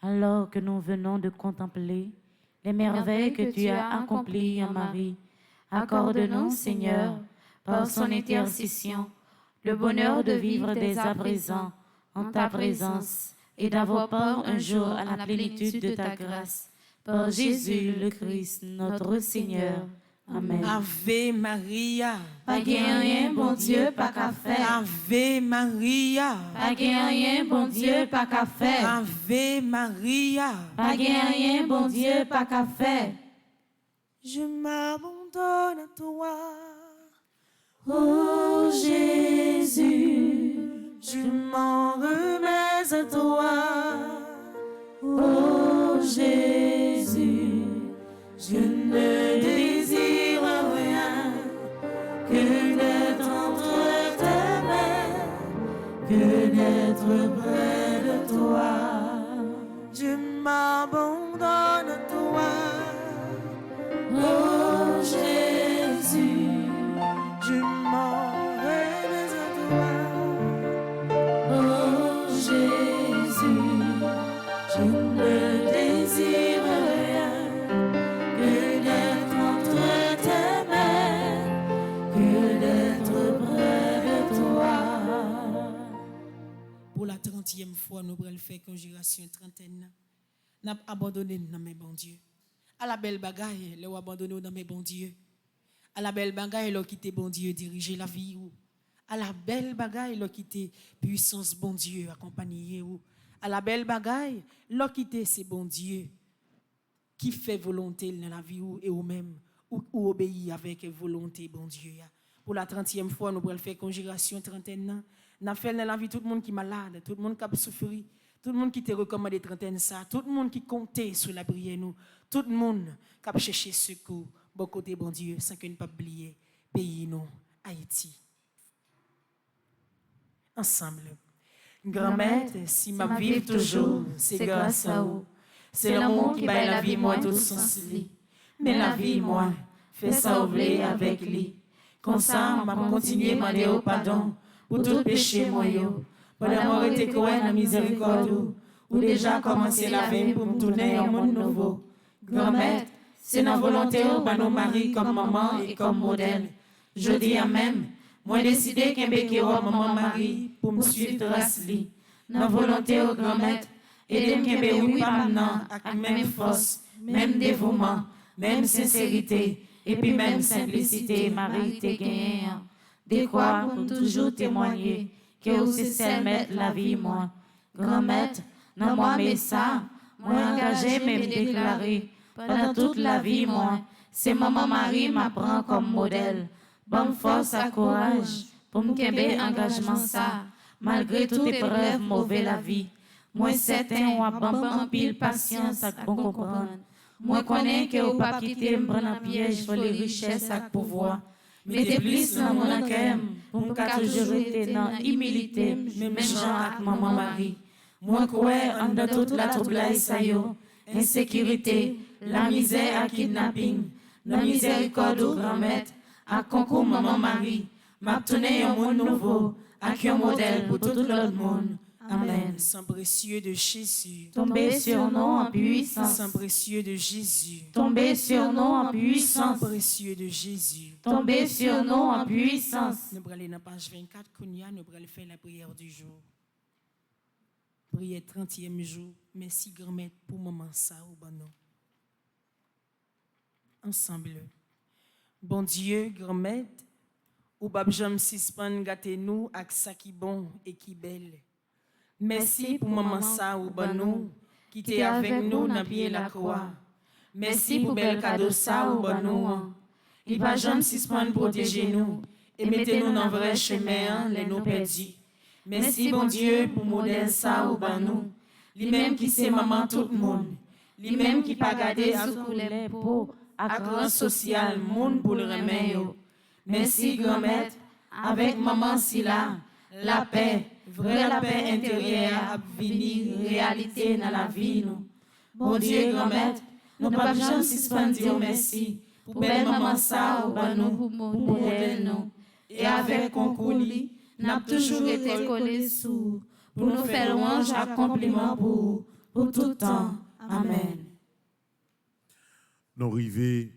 Alors que nous venons de contempler les merveilles que tu as accomplies en Marie, accorde-nous, Seigneur, par son intercession, le bonheur de vivre dès à présent en ta présence et d'avoir part un jour à la plénitude de ta grâce. Par Jésus le Christ, notre Seigneur. Amen. Ave Maria, Pas gain rien, bon Dieu, pas qu'à faire. Ave Maria, Pas gain rien, bon Dieu, pas qu'à faire. Ave Maria. Pas gain rien, bon Dieu, pas qu'à faire. Je m'abandonne à toi, Oh Jésus, je m'en remets à toi. oh Jésus, Je ne désire rien que d'être entre tes mains, que d'être près de toi. Je m'abandonne à toi, oh Jésus, je m'en remets à toi. oh Jésus, Je ne désire rien que d'être entre tes mains, que d'être près de toi. Pour la 30e fois, nous allons faire conjuration trentaine. Nous avons abandonné dans mes bons dieux. À la belle bagaille, nous avons abandonné dans mes bons dieux. À la belle bagaille, nous avons quitté bon Dieu, diriger la vie. À la belle bagaille, nous avons quitté puissance bon Dieu, accompagner. À la belle bagaille, nous avons quitté ces bons dieux qui fait volonté dans la vie et ou même ou obéir avec volonté bon Dieu. Pour la 30e fois, nous allons faire conjuration trentaine. Nous fait dans la vie tout le monde qui est malade, tout le monde qui a souffert, tout le monde qui te recommandé trentaine ça, tout le monde qui comptait sur la prière nous, tout le monde qui a cherché secours, bon côté bon Dieu, sans que nous pas oublier pays nous, Haïti. Ensemble. Grand-mère, si ma vie toujours, c'est grâce à vous. C'est l'amour qui bat la vie, moi, tout sens li. Mais la vie, moi, fait ça oublier avec lui. Comme ça, m'a continué à demander au pardon pour tout péché, moi, yo. Pendant moi, été couvert la miséricorde, ou déjà commencé la vie pour me tourner un monde nouveau. Grand-mère, c'est notre volonté au bas nos maris comme maman et comme modèle. Je dis à même, moi décidé qu'un béquet au maman Marie pour me suivre trace li. Notre volonté au grand-mère, et de m'kembe oui pas maintenant, avec même force, même dévouement, même sincérité, et puis même simplicité, Marie te gagne. De quoi pour toujours témoigner que vous c'est celle mettre la vie moi. Grand-mère, non moi mais ça, moi engagé même déclaré pendant toute la vie moi, c'est maman Marie m'apprend comme modèle. Bonne force à courage pour m'kembe engagement ça, malgré toute épreuve mauvaise la vie. Moi certain ou en pile patience à bon comprendre. Moi connais que vous pas quitter me prendre en piège pour les richesses et pouvoir. Mettez plus dans mon cœur pour me toujours rester dans humilité, même gens avec maman Marie. Moi crois en dans toute la trouble ça yo, insécurité, la misère à kidnapping, la miséricorde au grand-mère, à concours maman Marie, m'a tourné un monde nouveau, avec un modèle pour tout l'autre monde. Amen. Sang précieux de Jésus. Tombez sur nous en puissance. Sang précieux de Jésus. Tombez sur nous en Sang puissance. précieux de Jésus. Tombez sur nous en puissance. Nous allons aller dans page 24, Kounia, nous allons faire la prière du jour. Prière 30e jour. Merci grand-mère pour moment ça au bon nom. Ensemble. Bon Dieu, grand-mère, ou bab jam sispan gâté nous avec ça qui bon et qui belle. Merci pour maman ça ou ban nous, qui était avec nous dans pied la croix. Merci pour bel cadeau ça ou ban nous. Il va jamais suspendre protéger nous et mettez-nous dans vrai chemin, les nous perdus. Merci bon Dieu pour modèle ça ou ban nous. Lui-même qui c'est maman tout le monde. Lui-même qui pas gardé sous les peaux à grand social monde pour le remède. Merci grand-mère avec maman Sila, la paix, vraie la paix intérieure a venir réalité dans la vie nous. Bon Dieu grand-mère, nous pas jamais suspendre dire merci pour belle maman ça ou ban nous pour modèle nous. Et avec concours n'a toujours été collé sous pour nous faire louange à compliment pour tout temps. Amen. Nous arrivons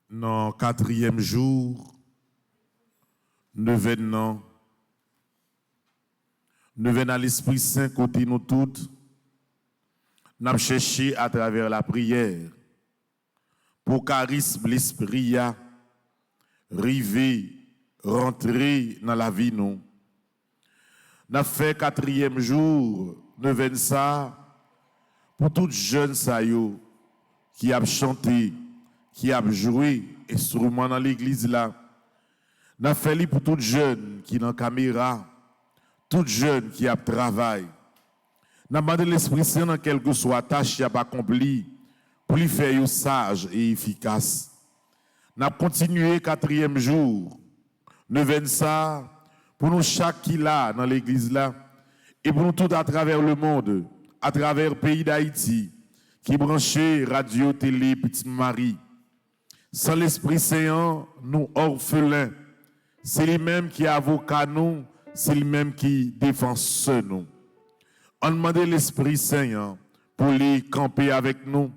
dans le 4e jour, 9e an. Nous venons à l'Esprit Saint côté nous toutes. Nous avons cherché à travers la prière pour charisme l'Esprit a rivé, rentrer dans la vie nous. Nous avons fait 4e jour, 9e ça, pour tous les jeunes qui ont chanté, qui ont joué instrument dans l'église là. Nous avons fait pour tous les jeunes qui ont la caméra, tous les jeunes qui ont travaillé. Nous avons demandé l'Esprit Saint dans quelle que soit tâche qui a accomplie pour lui faire sage et efficace. Nous avons continué 4e jour, 9e ça, pour nous chaque qui là dans l'église là, et pour nous tous à travers le monde, à travers le pays d'Haïti, qui branchait radio, télé, Petite Marie. Sans l'Esprit Saint, nous orphelins, c'est lui-même qui est avocat nous, c'est lui-même qui défend nous. On demande l'Esprit Saint pour lui camper avec nous.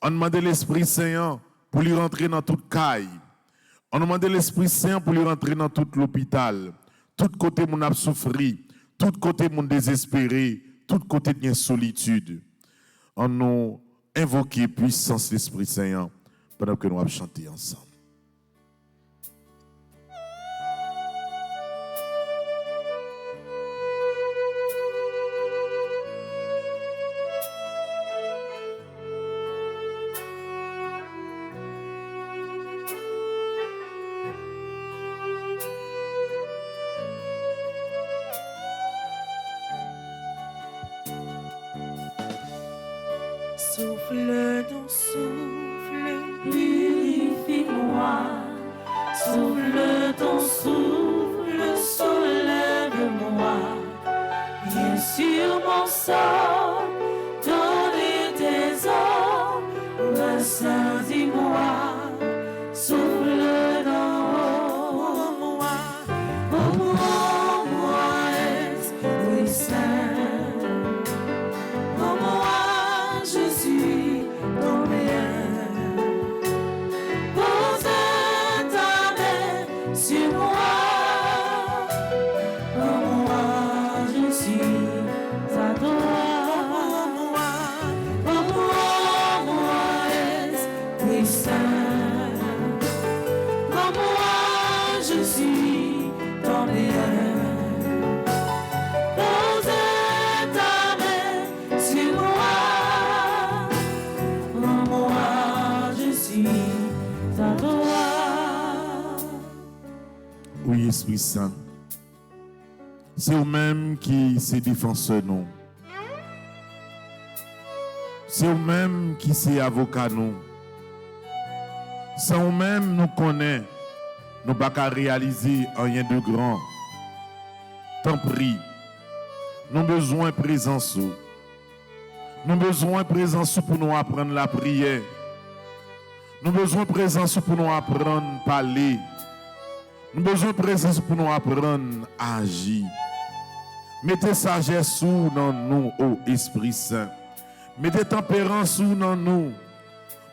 On demande l'Esprit Saint pour lui rentrer dans toute caille. On demande l'Esprit Saint pour lui rentrer dans tout l'hôpital. Tout côté mon a souffri, tout côté mon désespéré, tout côté de solitude. On nous invoqué puissance de l'Esprit Saint pendant que nous allons chanter ensemble. Souffle ton souffle, purifie-moi. Souffle ton souffle, soulève-moi. Viens sur mon sort, donne tes ordres, ressaisis-moi. Souffle d'en haut, moi, oh moi, Esprit Saint. Oui, Esprit Saint. C'est vous-même qui se défenseur nous. C'est vous-même qui c'est avocat nous. C'est vous-même nous connaît. Nous ne pouvons pas réaliser rien de grand. Tant pis. Nous avons besoin de présence. Nous avons besoin de présence pour nous apprendre la prière. Nous avons besoin de présence pour nous apprendre à parler. Nous avons besoin de présence pour nous apprendre à agir. Mettez sagesse dans nous, ô Esprit Saint. Mettez tempérance dans nous.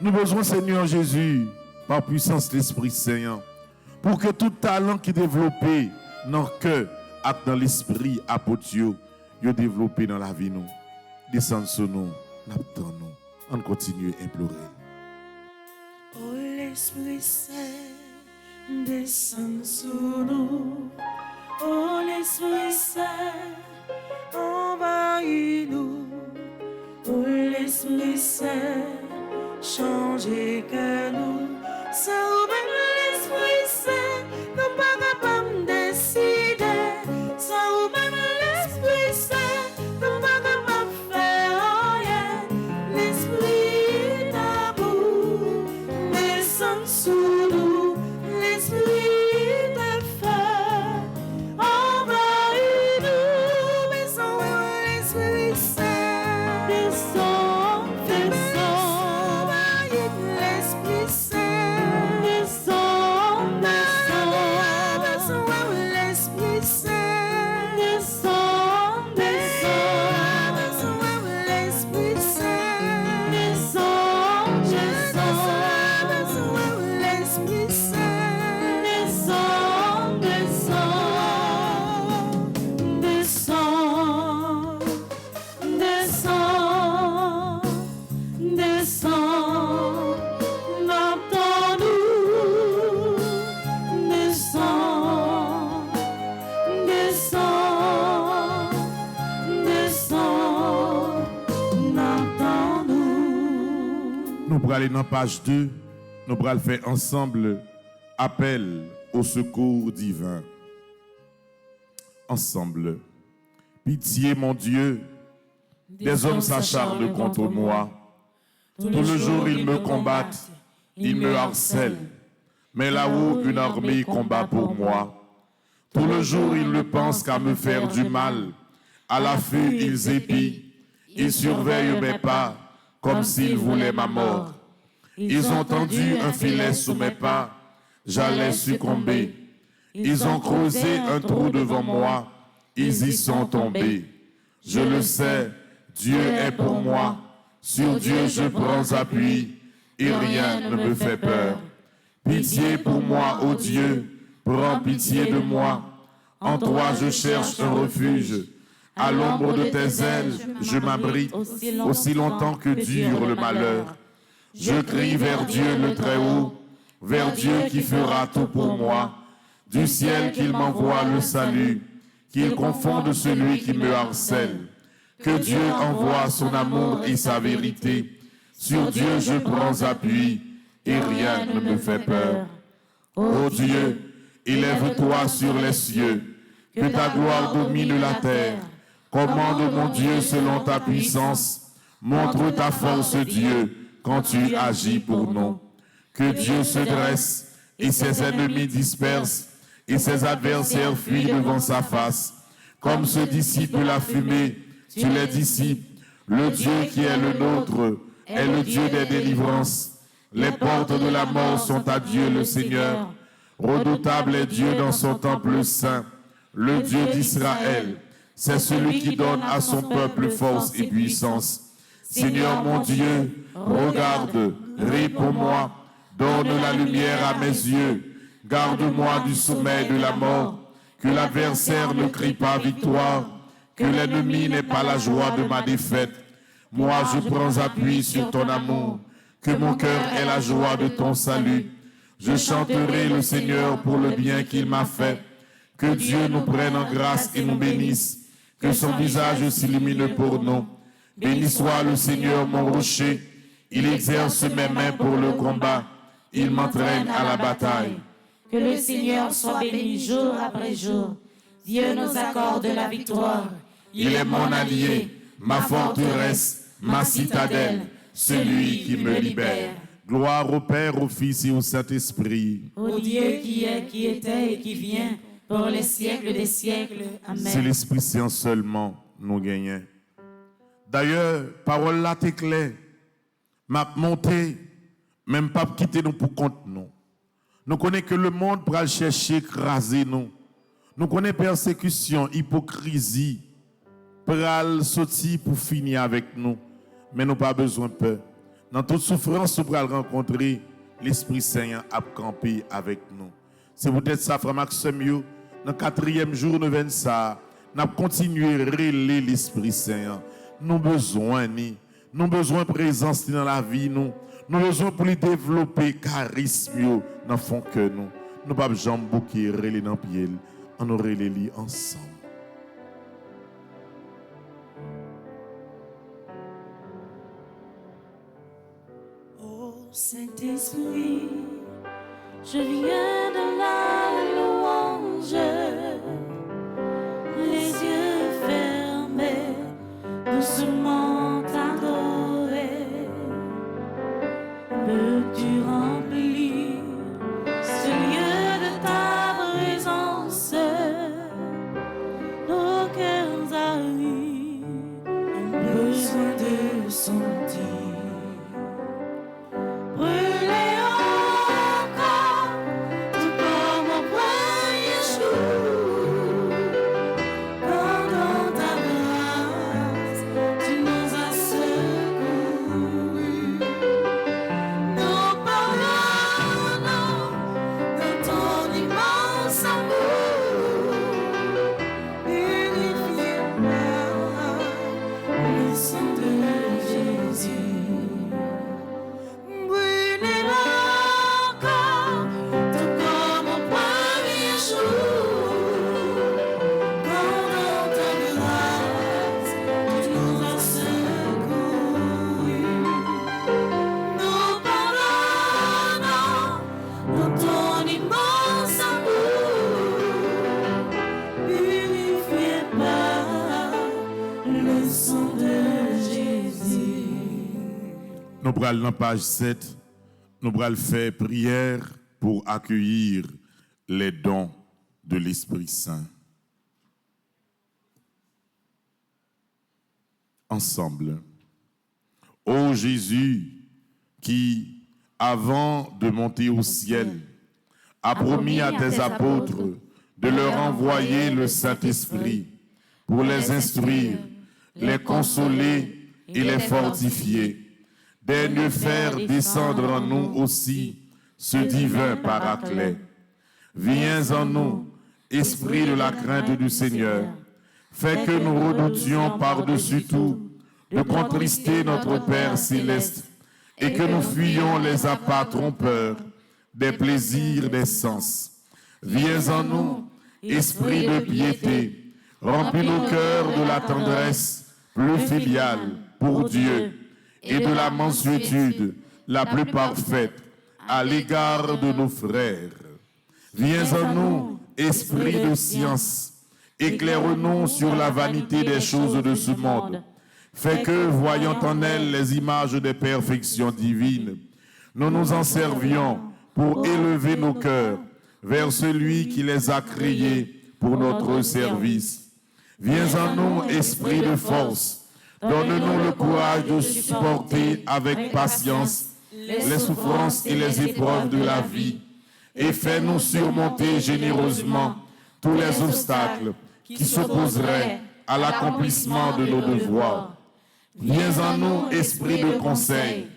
Nous avons besoin, Seigneur Jésus, par puissance de l'Esprit Saint, pour que tout talent qui est développé dans le cœur et dans l'esprit apôtre, soit développé dans la vie. Nous. Descends sur nous, n'attendons nous. On continue à implorer. Oh l'Esprit Saint, descends sur nous. Oh l'Esprit Saint, envahis-nous. Oh l'Esprit Saint, changez que nous. Ça ouvre l'Esprit Saint, nous pas capables de décider. Ça ouvre l'Esprit Saint, nous pas capables de faire rien. L'Esprit d'amour descend sous nous. L'Esprit de feu envahis-nous. Mais sans l'Esprit Saint, descend, descend. Envahis l'Esprit Saint, descend, descend. Sans l'Esprit Saint, descend, descend. Sans l'Esprit Saint, descend, descend. Sans l'Esprit Saint, descend, descend. Descend, descend, descend. N'entends-nous, descend, descend, descend. N'entends-nous. Nous allons aller dans page 2. Nous allons faire ensemble appel au secours divin. Ensemble. Pitié, mon Dieu, des hommes s'acharnent contre moi. Tout le jour, ils me combattent, ils me harcèlent. Mais là-haut, une armée combat pour moi. Tout le jour, ils ne pensent qu'à me faire du mal. À l'affût, ils épient. Ils surveillent mes pas comme s'ils voulaient ma mort. Ils ont tendu un filet sous mes pas. J'allais succomber. Ils ont creusé un trou devant moi. Ils y sont tombés. Je le sais, Dieu est pour moi. Sur Dieu je prends appui et rien ne me fait peur. Pitié pour moi, ô Dieu, prends pitié de moi. En toi je cherche un refuge. À l'ombre de tes ailes, je m'abrite aussi longtemps que dure le malheur. Je crie vers Dieu le Très-Haut, vers Dieu qui fera tout pour moi. Du ciel qu'il m'envoie le salut, qu'il confonde celui qui me harcèle. Que Dieu envoie son amour et sa vérité. Sur Dieu je prends appui et rien ne me fait peur. Ô Dieu, élève-toi sur les cieux, que ta gloire domine la terre. Commande mon Dieu selon ta puissance. Montre ta force, Dieu, quand tu agis pour nous. Que Dieu se dresse et ses ennemis dispersent et ses adversaires fuient devant sa face. Comme se dissipe la fumée, tu les dissipes. Le Dieu qui est le nôtre est le Dieu des délivrances. Les portes de la mort sont à Dieu le Seigneur. Redoutable est Dieu dans son temple saint. Le Dieu d'Israël, c'est celui qui donne à son peuple force et puissance. Seigneur mon Dieu, regarde, réponds-moi, donne la lumière à mes yeux. Garde-moi du sommeil de la mort, que l'adversaire ne crie pas victoire, que l'ennemi n'ait pas la joie de ma défaite. Moi, je prends appui sur ton amour, que mon cœur ait la joie de ton salut. Je chanterai le Seigneur pour le bien qu'il m'a fait. Que Dieu nous prenne en grâce et nous bénisse, que son visage s'illumine pour nous. Béni soit le Seigneur mon rocher, il exerce mes mains pour le combat, il m'entraîne à la bataille. Que le Seigneur soit béni jour après jour. Dieu nous accorde la victoire. Il est mon allié, ma forteresse, ma citadelle, celui qui me libère. Gloire au Père, au Fils et au Saint-Esprit. Ô Dieu qui est, qui était et qui vient, pour les siècles des siècles. Amen. C'est l'Esprit Saint seulement nous gagnons. D'ailleurs, parole là t'es claire. M'a monté, même pas quitter nous pour compte nous. Nous connaissons que le monde pour chercher écraser nous. Nous connaissons persécution, hypocrisie, pour sortir pour finir avec nous. Mais nous pas besoin de peur. Dans toute souffrance, nous pourrons rencontrer l'Esprit Saint à camper avec nous. C'est peut-être ça, frère Maxime, dans le 4e jour, nous venons ça. Nous continuons à relayer l'Esprit Saint. Nous besoin de présence dans la vie. Nous besoin pour lui développer charisme dans le fond que nous. Nous pas jamais bouquer relayer dans pied. On aurait les lits ensemble. Ô Saint-Esprit, Je viens de la louange, les yeux fermés, doucement t'adorer. Peux-tu remplir ce lieu de ta présence? Nos cœurs arrivent, ont besoin de sentir. Brûler encore, tout comme au premier jour. Quand dans ta grâce, tu nous as secourus. Nous pardonnons de ton immense amour. Purifié par le sang de Jésus. Brûler encore, tout comme au premier jour. Quand dans ta grâce, tu nous as secourus. Nous pardonnons dans ton immense amour. Purifié par le sang de Jésus. Nous prenons dans page 7, nous allons faire prière pour accueillir les dons de l'Esprit Saint. Ensemble. Ô Jésus, qui, avant de monter au ciel, a promis à tes apôtres de leur envoyer le Saint-Esprit pour les instruire, les consoler et les fortifier. Daigne faire descendre en nous aussi ce divin paraclet. Viens en nous, Esprit de la crainte du Seigneur. Fais que nous redoutions par-dessus tout de contrister notre Père céleste et que nous fuyions les appâts trompeurs des plaisirs des sens. Viens en nous, Esprit de piété. Remplis nos cœurs de la tendresse plus filiale pour Dieu et de la mansuétude la plus parfaite à l'égard de nos frères. Viens en nous, esprit de science, éclaire-nous sur la vanité des choses de ce monde. Fais que, voyant en elles les images des perfections divines, nous nous en servions pour élever nos cœurs vers celui qui les a créés pour notre service. Viens en nous, esprit de force. Donne-nous le courage de supporter avec patience les souffrances et les épreuves de la vie et fais-nous surmonter généreusement tous les obstacles qui s'opposeraient à l'accomplissement de nos devoirs. Viens en nous, esprit de conseil.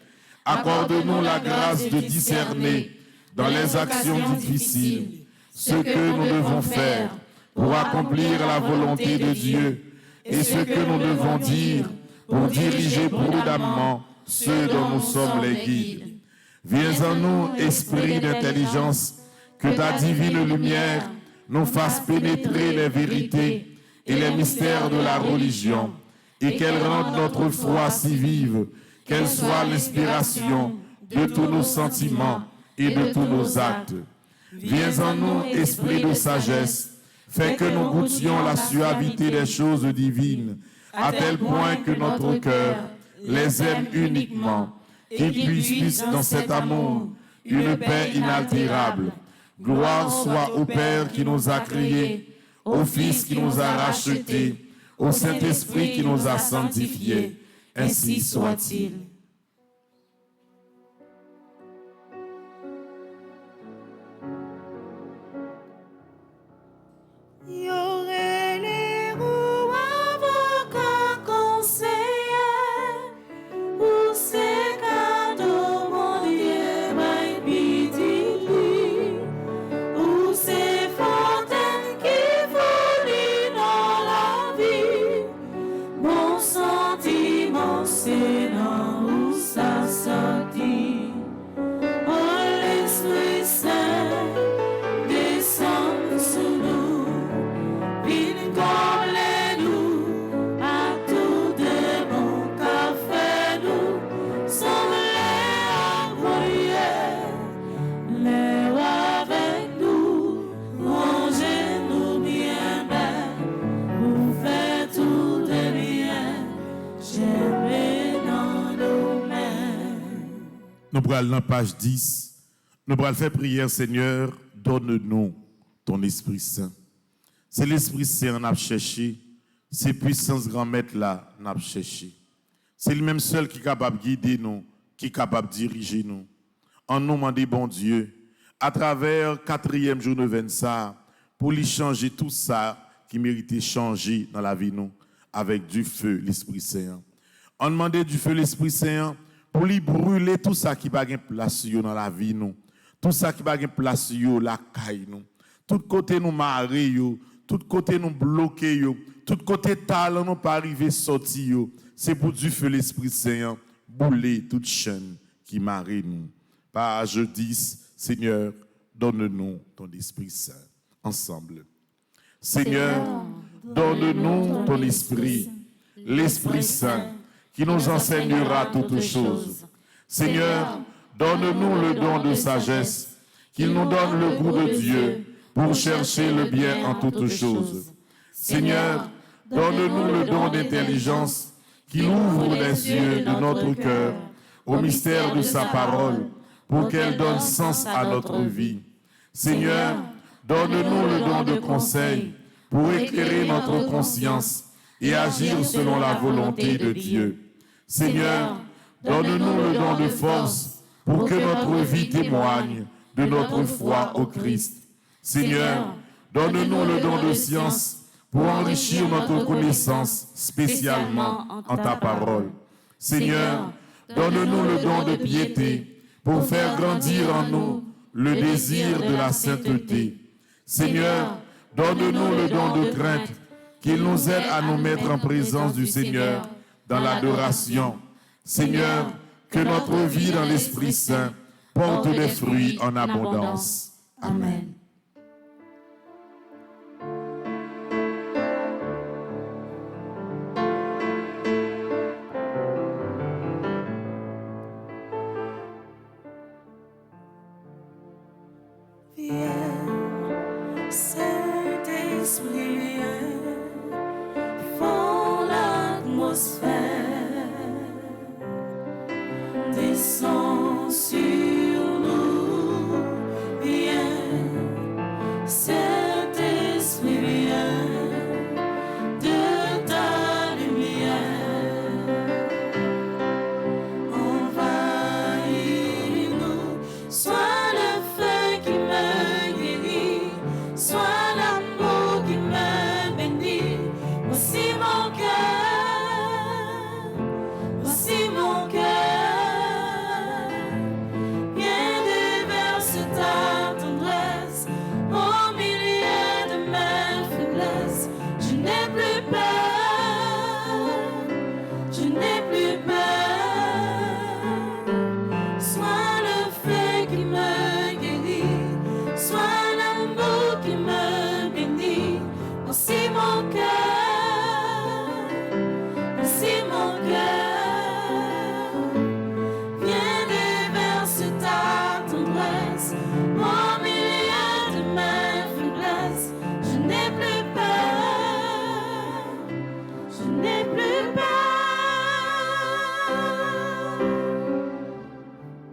Accorde-nous la grâce de discerner dans les actions difficiles ce que nous devons faire pour accomplir la volonté de Dieu et ce que nous devons dire pour diriger prudemment ceux dont nous sommes les guides. Viens en nous, esprit d'intelligence, que ta divine lumière nous fasse pénétrer les vérités et les mystères de la religion, et qu'elle rende notre foi si vive, qu'elle soit l'inspiration de tous nos sentiments et de tous nos actes. Viens en nous, esprit de sagesse, fais que nous goûtions la suavité des choses divines, à tel point que notre cœur les aime uniquement, qu'ils puissent dans cet amour une paix inaltérable. Gloire soit au Père qui nous a créés, au Fils qui nous a rachetés, au Saint-Esprit qui nous a sanctifiés. Ainsi soit-il. Y aurait les roues avocats conseillers pour ces cadeaux, mon Dieu, my pitié, pour ces fontaines qui fournissent dans la vie, mon sentiment, c'est dans où ça sortit. Oh, l'Esprit Saint descend sur nous. Nous prenons dans page 10. Nous allons faire prière, Seigneur, donne-nous ton Esprit Saint. C'est l'Esprit Saint qu'on a cherché. C'est puissance grand maître là, qu'on a cherché. C'est lui-même seul qui est capable de guider nous, qui est capable de diriger nous. En nous demandant, bon Dieu, à travers 4e jour de 25, pour lui changer tout ça qui méritait changer dans la vie nous, avec du feu, l'Esprit Saint. On demandait du feu, l'Esprit Saint, pour lui brûler tout ça qui n'a pas place dans la vie nous, tout ça qui n'a pas place la caille nous, tout côté nous marrer, tout côté nous bloquer, tout côté talent nous pas arriver sortir. C'est pour du feu, l'Esprit Saint, bouler toute chaîne qui marie nous. Page 10, Seigneur, donne-nous ton Esprit Saint. Ensemble. Seigneur, donne-nous ton Esprit, l'Esprit Saint, qui nous enseignera toutes choses. Seigneur, donne-nous le don de sagesse, qu'il nous donne le goût de Dieu pour chercher le bien en toutes choses. Seigneur, donne-nous le don d'intelligence, qu'il ouvre les yeux de notre cœur au mystère de sa parole, pour qu'elle donne sens à notre vie. Seigneur, donne-nous le don de conseil pour éclairer notre conscience et agir selon la volonté de Dieu. Seigneur, donne-nous le don de force pour que notre vie témoigne de notre foi au Christ. Seigneur, donne-nous le don de science pour enrichir notre connaissance spécialement en ta parole. Seigneur, donne-nous le don de piété pour faire grandir en nous le désir de la sainteté. Seigneur, donne-nous le don de crainte, qu'il nous aide à nous mettre en présence du Seigneur dans l'adoration. Seigneur, que notre vie dans l'Esprit Saint porte des fruits en abondance. Amen.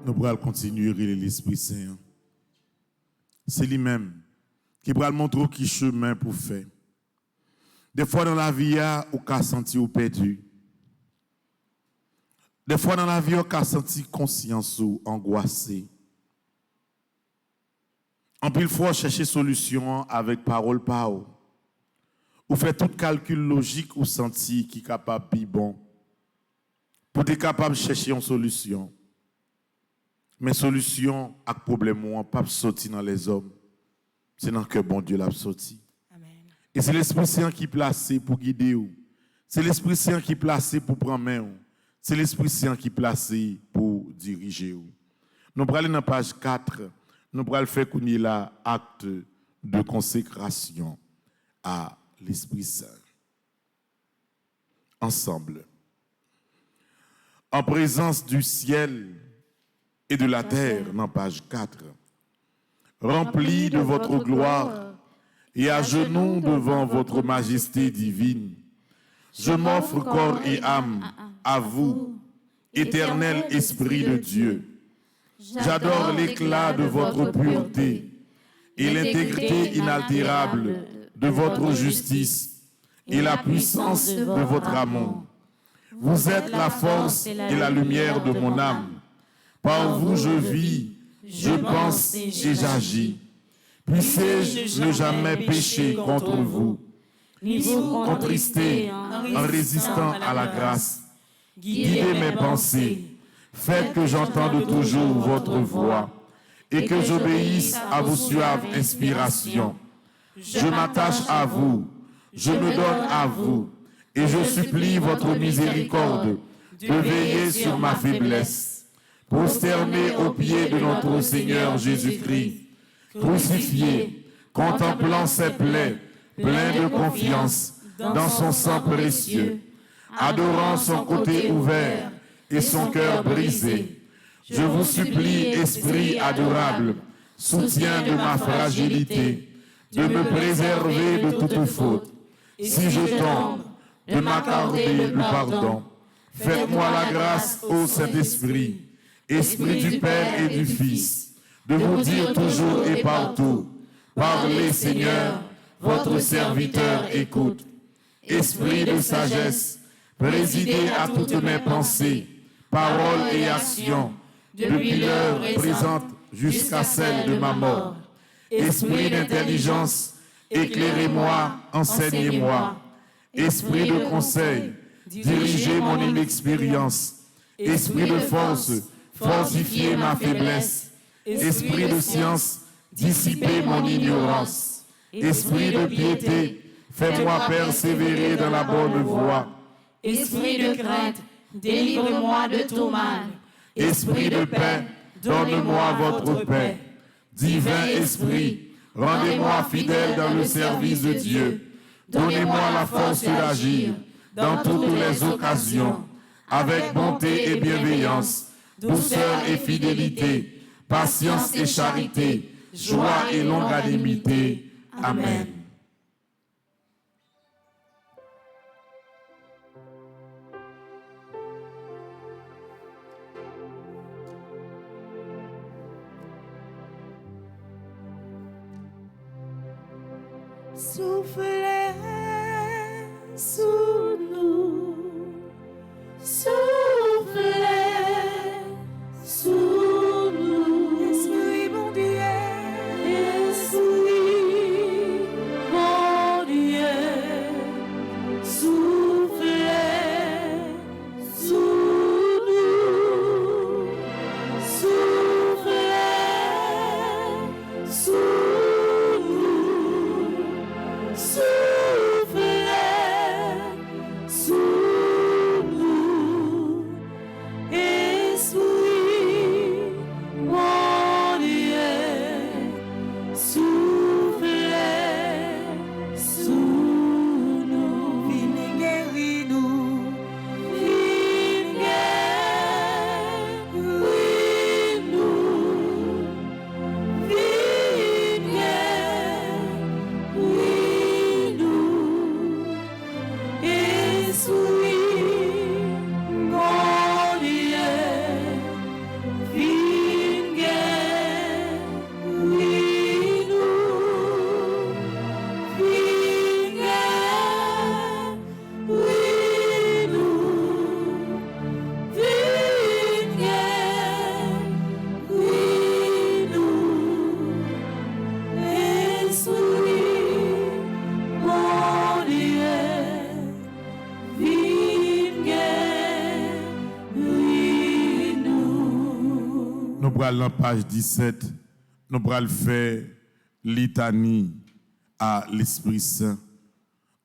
Nous allons continuer l'Esprit Saint. C'est lui-même qui va montrer qui chemin pour faire. Des fois dans la vie, on a senti perdu. Des fois dans la vie, on a senti conscience ou angoissé. En plus, il faut chercher solution avec parole. Ou faire tout calcul logique ou senti qui est capable de bon. Pour être capable de chercher une solution. Mais solution à problème ou pas sortir dans les hommes. C'est dans que bon Dieu l'a sorti. Et c'est l'Esprit Saint qui est placé pour guider vous. C'est l'Esprit Saint qui est placé pour prendre main. C'est l'Esprit Saint qui est placé pour diriger vous. Nous allons aller dans la page 4. Nous allons faire qu'on y là acte de consécration à l'Esprit Saint. Ensemble. En présence du ciel et de la terre, dans page 4. Rempli de votre gloire et à genoux devant votre majesté divine, je m'offre corps et âme à vous, éternel Esprit de Dieu. J'adore l'éclat de votre pureté et l'intégrité inaltérable de votre justice et la puissance de votre amour. Vous êtes la force et la lumière de mon âme. Par vous je vis, je pense et j'agis. Puissez-je ne jamais pécher contre vous, ni vous contrister en résistant à la grâce. Guidez mes pensées, faites que j'entende toujours votre voix et que j'obéisse à vos suaves inspirations. Je m'attache à vous, je me donne à vous, et je supplie votre miséricorde de veiller sur ma faiblesse. Prosterné aux pieds de notre Seigneur Jésus-Christ, crucifié, contemplant ses plaies, plein de confiance dans son sang précieux, adorant son côté ouvert et son cœur brisé. Je vous supplie, Esprit adorable, soutien de ma fragilité, de me préserver de toute faute. Si je tombe, de m'accorder le pardon. Faites-moi la grâce, ô Saint-Esprit, Esprit du Père et du Fils, de vous dire toujours et partout, parlez Seigneur, votre serviteur écoute. Esprit de sagesse, présidez à toutes mes pensées, paroles et actions, depuis l'heure présente jusqu'à celle de ma mort. Esprit d'intelligence, éclairez-moi, enseignez-moi. Esprit de conseil, dirigez mon inexpérience. Esprit de force, fortifiez ma faiblesse. Esprit de science, dissipez mon ignorance. Esprit de piété, fais-moi persévérer dans la bonne voie. Esprit de crainte, délivre-moi de tout mal. Esprit de paix, donne-moi votre paix. Divin Esprit, rendez-moi fidèle dans le service de Dieu. Donnez-moi la force d'agir dans toutes les occasions, avec bonté et bienveillance, douceur et fidélité, patience et charité, joie et longanimité. Amen. Soufflez sous nous, Soufflez sous nous, Esprit mon Dieu, Esprit mon Dieu. Soufflez sous nous, soufflez sous nous, soufflez sous nous, Esprit mon Dieu, soufflez sous nous. viens guéris-nous, Nous prenons la page 17, nous prenons faire litanie à l'Esprit Saint.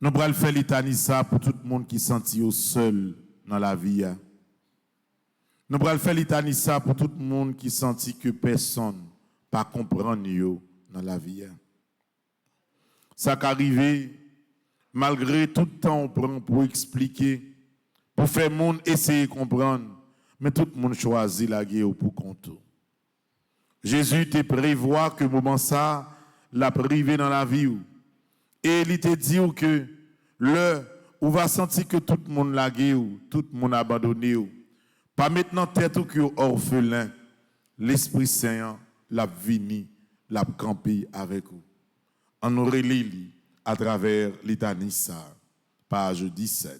Nous prenons faire litanie ça pour tout le monde qui senti au seul dans la vie. Nous prenons faire litanie ça pour tout le monde qui senti que personne pas comprendre yo dans la vie. Ça qu'arrive malgré tout le temps on prend pour expliquer, pour faire le monde essayer de comprendre, mais tout le monde choisit la guerre pour compter. Jésus te prévoit que moment ça la privé dans la vie et il te dit que le où va sentir que tout le monde la guerre, tout le monde abandonné, pas maintenant tête ou que orphelin, l'Esprit Saint l'a vini, l'a campé avec vous. On aurait li à travers l'Itanissa, page 17.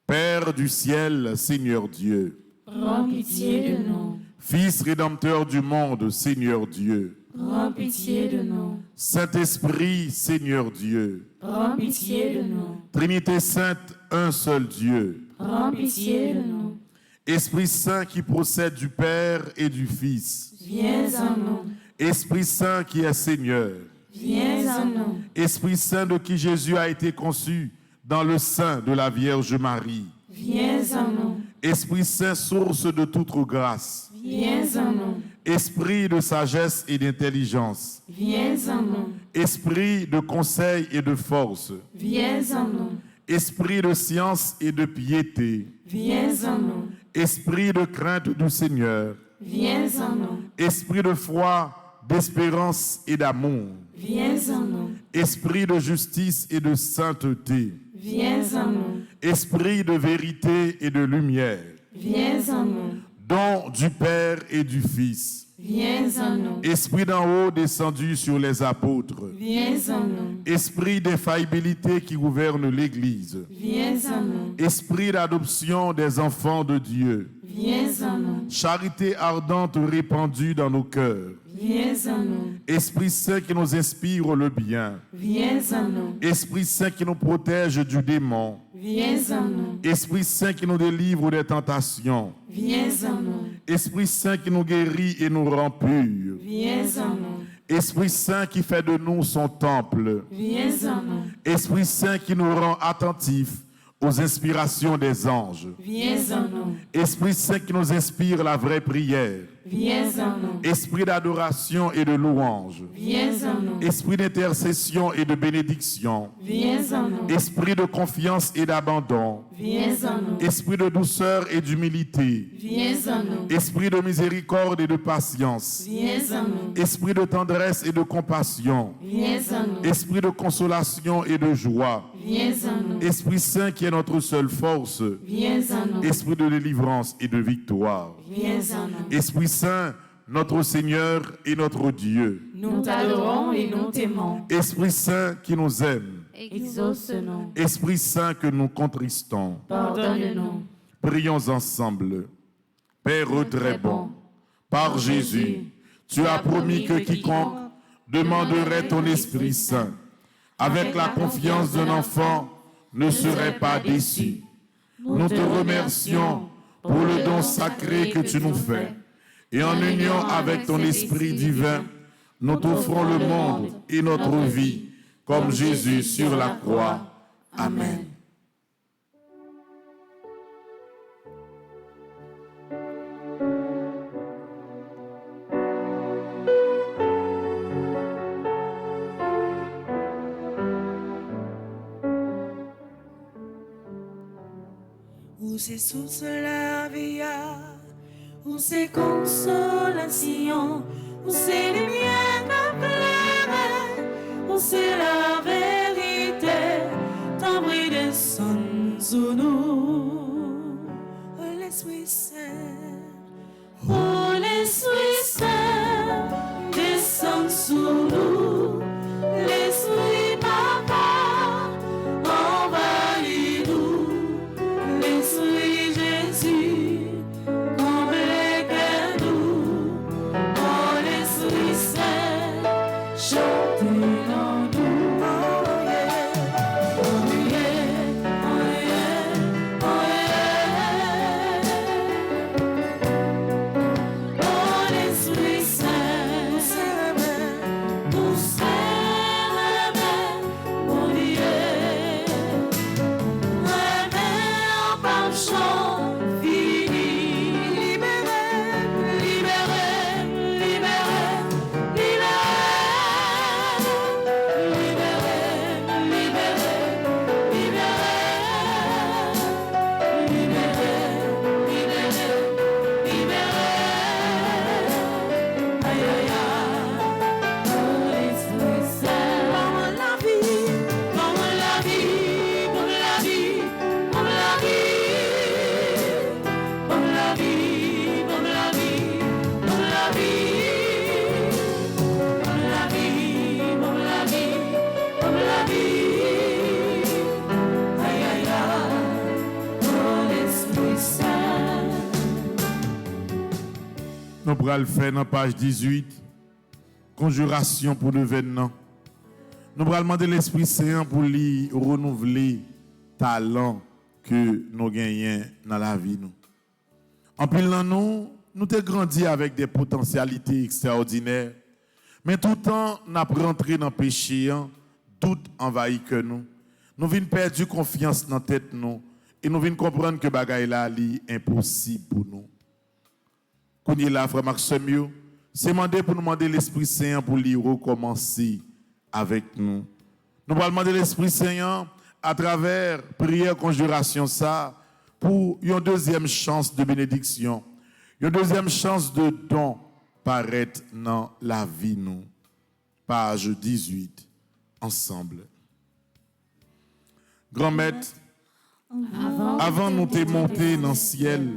Père du ciel, Seigneur Dieu, prends pitié de nous. Fils rédempteur du monde, Seigneur Dieu, Prends pitié de nous. Saint-Esprit, Seigneur Dieu, Prends pitié de nous. Trinité sainte, un seul Dieu, Prends pitié de nous. Esprit Saint qui procède du Père et du Fils, Viens en nous. Esprit Saint qui est Seigneur, Viens en nous. Esprit Saint de qui Jésus a été conçu dans le sein de la Vierge Marie, Viens en nous. Esprit Saint, source de toute grâce, Viens en nous. Esprit de sagesse et d'intelligence, Viens en nous. Esprit de conseil et de force, Viens en nous. Esprit de science et de piété, Viens en nous. Esprit de crainte du Seigneur, Viens en nous. Esprit de foi, d'espérance et d'amour, Viens en nous. Esprit de justice et de sainteté, Viens en nous. Esprit de vérité et de lumière, Viens en nous. don du Père et du Fils, Viens en nous. Esprit d'en haut descendu sur les apôtres, Viens en nous. Esprit d'infaillibilité qui gouverne l'Église, Viens en nous. Esprit d'adoption des enfants de Dieu, Viens en nous. charité ardente répandue dans nos cœurs, Viens en nous. Esprit Saint qui nous inspire le bien, Viens en nous. Esprit Saint qui nous protège du démon, Viens en nous. Esprit Saint qui nous délivre des tentations, Viens en nous. Esprit Saint qui nous guérit et nous rend purs, Viens en nous. Esprit Saint qui fait de nous son temple, Viens en nous. Esprit Saint qui nous rend attentifs aux inspirations des anges, Viens en nous. Esprit Saint qui nous inspire la vraie prière, Viens en nous. Esprit d'adoration et de louange, Viens en nous. Esprit d'intercession et de bénédiction, Viens en nous. Esprit de confiance et d'abandon, Viens en nous. Esprit de douceur et d'humilité, Viens en nous. Esprit de miséricorde et de patience, Viens en nous. Esprit de tendresse et de compassion, Viens en nous. Esprit de consolation et de joie, Viens en nous. Esprit Saint qui est notre seule force, Viens en nous. Esprit de délivrance et de victoire, Viens en nous. Esprit Saint, notre Seigneur et notre Dieu, Nous t'adorons et nous t'aimons. Esprit Saint qui nous aime, Exauce-nous. Esprit Saint que nous contristons, Pardonne-nous. prions ensemble. Père très bon, par Jésus, tu as promis que quiconque demanderait ton Esprit Saint, avec la confiance d'un enfant, ne serait pas déçu. Nous te remercions pour le don sacré que tu nous fais. Et en union avec ton Esprit divin, nous t'offrons le monde et notre vie, comme Jésus sur la croix. Amen. Où c'est source la vie, où c'est consolation, où c'est lumière qu'appellerait, où c'est la vérité, tant brille descend sur nous. Oh l'Esprit Saint, oh l'Esprit Saint, descend sur nous, l'Esprit Papa, envahis-nous. L'Esprit Jésus, comblez-nous. Oh l'Esprit Saint, chantez en nous. Oh yeah, oh yeah, oh yeah, oh yeah. Saint. Nous pourrons le faire dans la page 18. Conjuration pour le vénement. Nous allons demander l'Esprit Saint pour lui renouveler talent que nous gagnons dans la vie. En pile dans nous avons grandi avec des potentialités extraordinaires. Mais tout le temps, nous avons rentré dans le péché, tout envahi que nous. Nous venons perdre confiance dans la tête nous et nous venons comprendre que bagaille là est impossible pour nous. Quand il est là, frère Maxime, c'est demander pour nous demander l'Esprit Saint pour lui recommencer avec nous. Nous allons demander l'Esprit Saint à travers prière, conjuration, ça, pour une deuxième chance de bénédiction, une deuxième chance de don paraître dans la vie, nous. Page 18, ensemble. Grand Maître, avant nous te monter dans le ciel,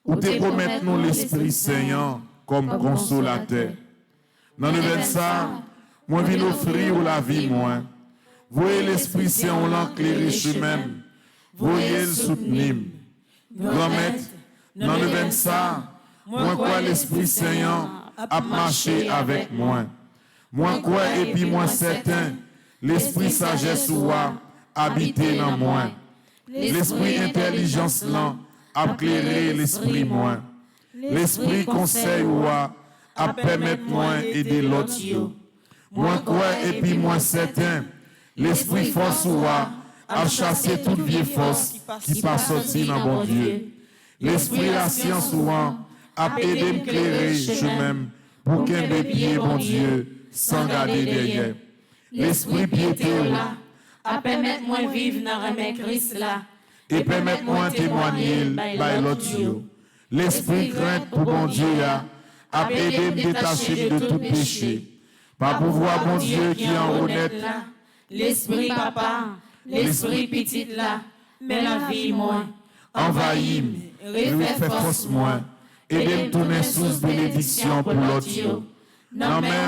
ou te promettre nous l'Esprit Saint comme consolateur. Dans le 25, moi viens offrir la vie moins. Voyez l'Esprit Saint on l'éclairer chemin. Voyez le soutenir. Grand Maître, dans le 25, moi quoi l'Esprit Saint a marché avec moi. Moi quoi et puis moi certain, l'Esprit sagesse soit habité dans moi. L'Esprit intelligence là a éclairé l'Esprit moi. L'Esprit conseil ouah à permettre moi aider l'autre. Moi quoi et puis moi certain, l'Esprit force ouah à chasser toute vieille force qui pas sorti dans bon Dieu. L'Esprit la science ouah a aidé m'éclairer chemin pour qu'un pied bon Dieu sans garder derrière. L'Esprit piété là À permettre moi vivre dans le Christ là. et permettre-moi témoigner by l'autre. L'Esprit crainte pour bon Dieu a aidé me détacher de tout péché. Par pouvoir bon Dieu qui en honnête là. L'Esprit papa, l'Esprit petit là. Mais la vie moi. envahit, refait force moi, et de me tourner sous bénédiction pour l'autre. Non mais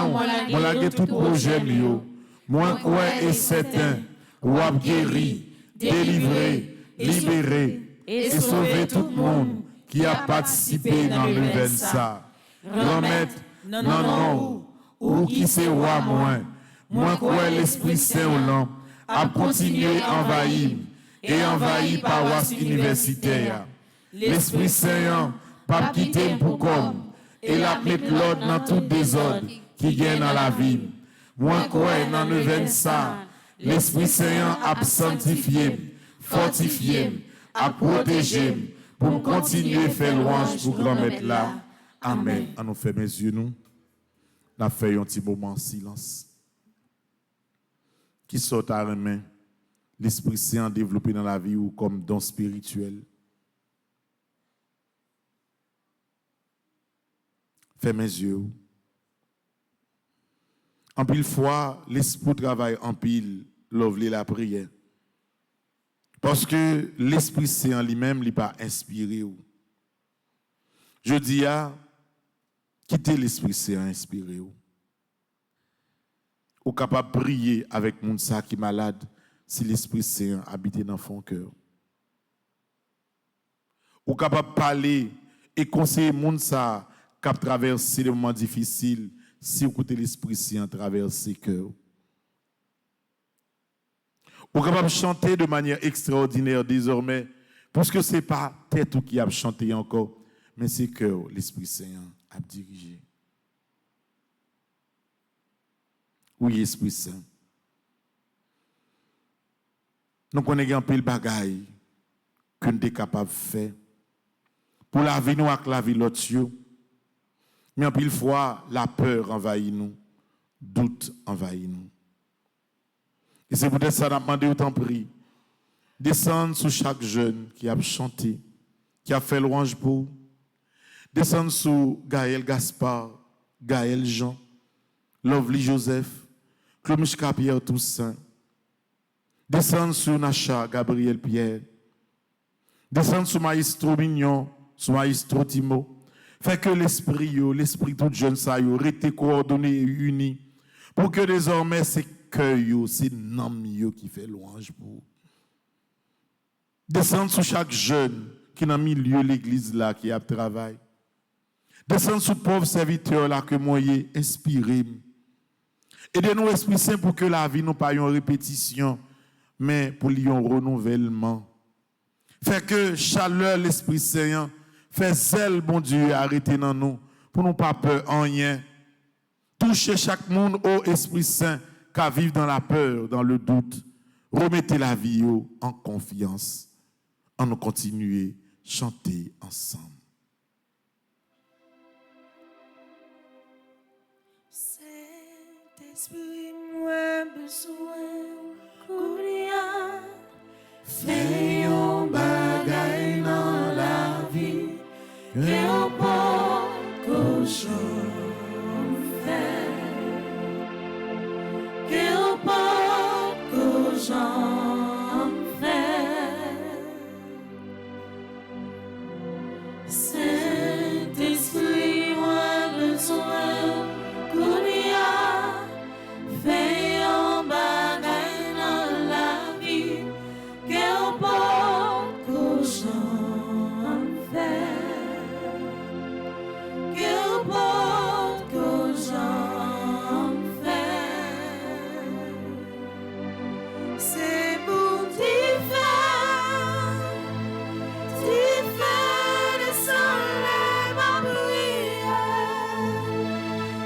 on l'a tout projet yo. Moi quoi est certain, ou a guéri, délivré, libéré et sauvé tout le monde qui a participé dans le ça. Remettre, non, ou qui c'est roi moi quoi l'Esprit Saint au long, a continué envahir et envahi paroisse universitaire. L'Esprit Saint pas quitter pour comme et la mettre l'ordre dans tout désordre qui gagne dans la vie. Moi quoi dans le ça, l'Esprit Saint a sanctifié, fortifié, a protégé pour continuer à faire louange pour grand maître là. Amen. On nous fait mes yeux nous. On a fait un petit moment en silence. Qui sort à la main, l'Esprit Saint développé dans la vie ou comme don spirituel. Fais mes yeux. En pile fois, l'Esprit travaille en pile, l'ouvrir la prière. Parce que l'Esprit Saint en lui-même, il n'est pas inspiré. Je dis à quitter l'Esprit Saint inspiré. Ou capable de prier avec moun sa qui est malade si l'Esprit Saint habite dans son cœur. Ou capable de parler et conseiller moun sa qui a traversé des moments difficiles si vous écoutez l'Esprit Saint traverser cœur. Ou capable de chanter de manière extraordinaire désormais parce que ce n'est pas tête qui a chanté encore mais c'est cœur l'Esprit Saint a dirigé. Oui, Esprit Saint. Nous connaissons un peu le bagaille que nous sommes capables de faire pour la vie nous avec la vie de l'autre. Mais en pile fois, la peur envahit nous, doute envahit nous. Et c'est peut-être ça qu'on a demandé autant prix. Descendre sur chaque jeune qui a chanté, qui a fait louange pour. Descendre sur Gaël Gaspard, Gaël Jean, Lovely Joseph, Clomichka Pierre Toussaint. Descendre sur Nacha Gabriel Pierre. Descendre sur Maestro Mignon, sur Maestro Timo. Fait que l'esprit tout jeune ça yo été coordonné et uni pour que désormais c'est cœur yo, c'est nom yo qui fait louange pour. Descendre sur chaque jeune qui dans le milieu de l'église là qui a travail. Descends sous pauvre serviteur là que moi inspiré. Aidez-nous Esprit Saint pour que la vie nous pas une répétition mais pour un renouvellement. Fait que chaleur l'Esprit Saint fait zèle bon Dieu arrêter dans nous pour nous pas peur en rien. Touchez chaque monde au Esprit Saint qui vivent dans la peur, dans le doute. Remettez la vie en confiance. On nous continuer chanter ensemble. Saint-Esprit, moi besoin courir. Fais un bagay dans la vie que on peut cochon faire. Que on peut cochon faire. Saint-Esprit, moi besoin courir. Fais un bagay dans la vie que on peut cochon faire. Que on peut cochon faire. C'est pour t'y faire le soleil ma prière.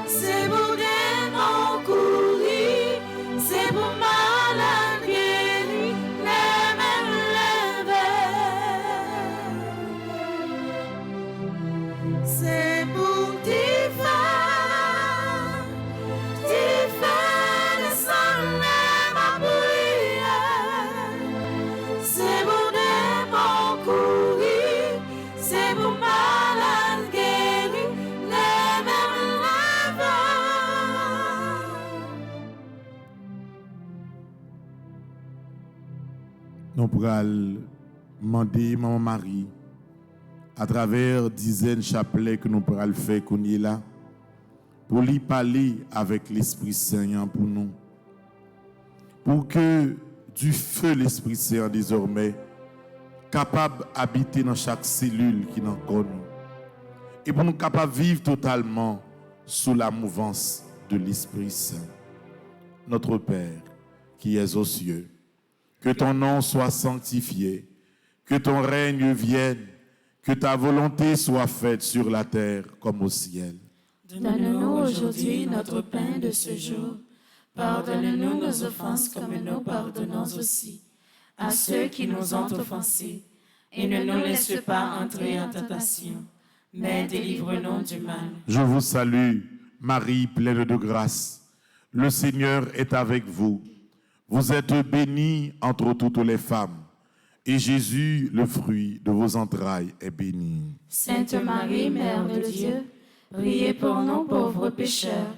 C'est pour démons courir, c'est pour malade guéri, les mêmes levés. C'est pour t'y faire le soleil ma prière. C'est pour démons courir, c'est pour malade guéri, les mêmes levés. Nous pourrons demander Maman Marie à travers dizaines de chapelets que nous pourrons faire qu'on y est là pour lui parler avec l'Esprit Saint pour nous. Pour que du feu l'Esprit Saint désormais capable d'habiter dans chaque cellule qui nous connaît. Et pour nous capables de vivre totalement sous la mouvance de l'Esprit Saint. Notre Père qui es aux cieux, que ton nom soit sanctifié, que ton règne vienne, que ta volonté soit faite sur la terre comme au ciel. Donne-nous aujourd'hui notre pain de ce jour. Pardonne-nous nos offenses comme nous pardonnons aussi à ceux qui nous ont offensés. Et ne nous laisse pas entrer en tentation, mais délivre-nous du mal. Je vous salue, Marie pleine de grâce. Le Seigneur est avec vous. Vous êtes bénie entre toutes les femmes. Et Jésus, le fruit de vos entrailles, est béni. Sainte Marie, Mère de Dieu, priez pour nous pauvres pécheurs,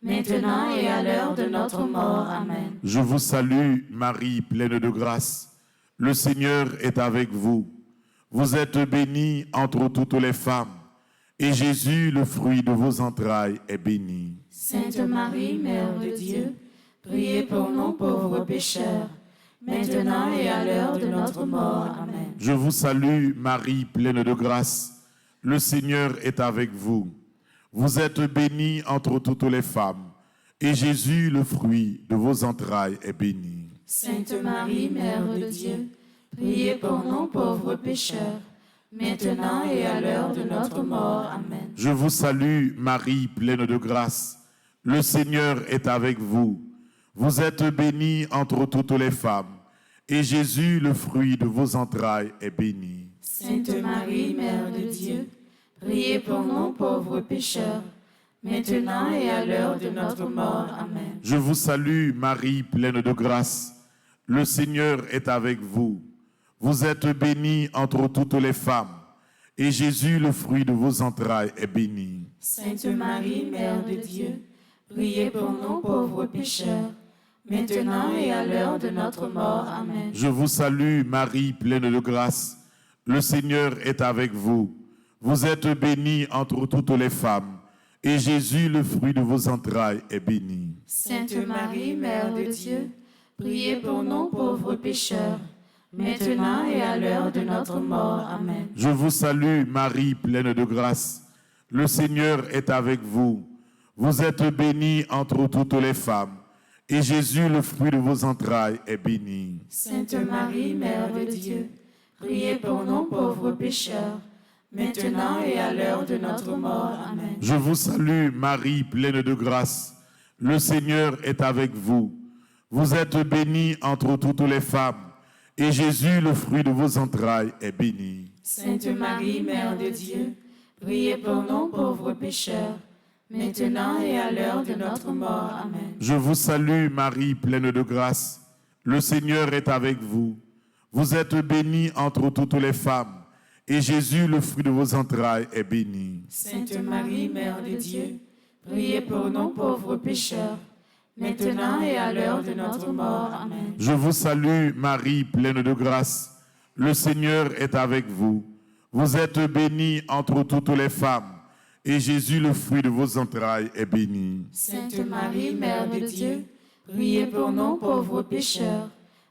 maintenant et à l'heure de notre mort. Amen. Je vous salue, Marie pleine de grâce. Le Seigneur est avec vous. Vous êtes bénie entre toutes les femmes. Et Jésus, le fruit de vos entrailles, est béni. Sainte Marie, Mère de Dieu, priez pour nous pauvres pécheurs, maintenant et à l'heure de notre mort. Amen. Je vous salue, Marie pleine de grâce. Le Seigneur est avec vous. Vous êtes bénie entre toutes les femmes. Et Jésus, le fruit de vos entrailles, est béni. Sainte Marie, Mère de Dieu, priez pour nous pauvres pécheurs, maintenant et à l'heure de notre mort. Amen. Je vous salue, Marie pleine de grâce. Le Seigneur est avec vous. Vous êtes bénie entre toutes les femmes. Et Jésus, le fruit de vos entrailles, est béni. Sainte Marie, Mère de Dieu, priez pour nous pauvres pécheurs, maintenant et à l'heure de notre mort. Amen. Je vous salue, Marie pleine de grâce. Le Seigneur est avec vous. Vous êtes bénie entre toutes les femmes. Et Jésus, le fruit de vos entrailles, est béni. Sainte Marie, Mère de Dieu, priez pour nous pauvres pécheurs, maintenant et à l'heure de notre mort. Amen. Je vous salue, Marie pleine de grâce. Le Seigneur est avec vous. Vous êtes bénie entre toutes les femmes. Et Jésus, le fruit de vos entrailles, est béni. Sainte Marie, Mère de Dieu, priez pour nous pauvres pécheurs, maintenant et à l'heure de notre mort. Amen. Je vous salue, Marie, pleine de grâce. Le Seigneur est avec vous. Vous êtes bénie entre toutes les femmes, et Jésus, le fruit de vos entrailles, est béni. Sainte Marie, Mère de Dieu, priez pour nous pauvres pécheurs, maintenant et à l'heure de notre mort. Amen. Je vous salue, Marie, pleine de grâce. Le Seigneur est avec vous. Vous êtes bénie entre toutes les femmes, et Jésus, le fruit de vos entrailles, est béni. Sainte Marie, Mère de Dieu, priez pour nous pauvres pécheurs, maintenant et à l'heure de notre mort. Amen. Je vous salue, Marie, pleine de grâce. Le Seigneur est avec vous. Vous êtes bénie entre toutes les femmes, et Jésus, le fruit de vos entrailles, est béni. Sainte Marie, Mère de Dieu, priez pour nous pauvres pécheurs, maintenant et à l'heure de notre mort. Amen. Je vous salue, Marie, pleine de grâce. Le Seigneur est avec vous. Vous êtes bénie entre toutes les femmes, et Jésus, le fruit de vos entrailles, est béni. Sainte Marie, Mère de Dieu, priez pour nous pauvres pécheurs,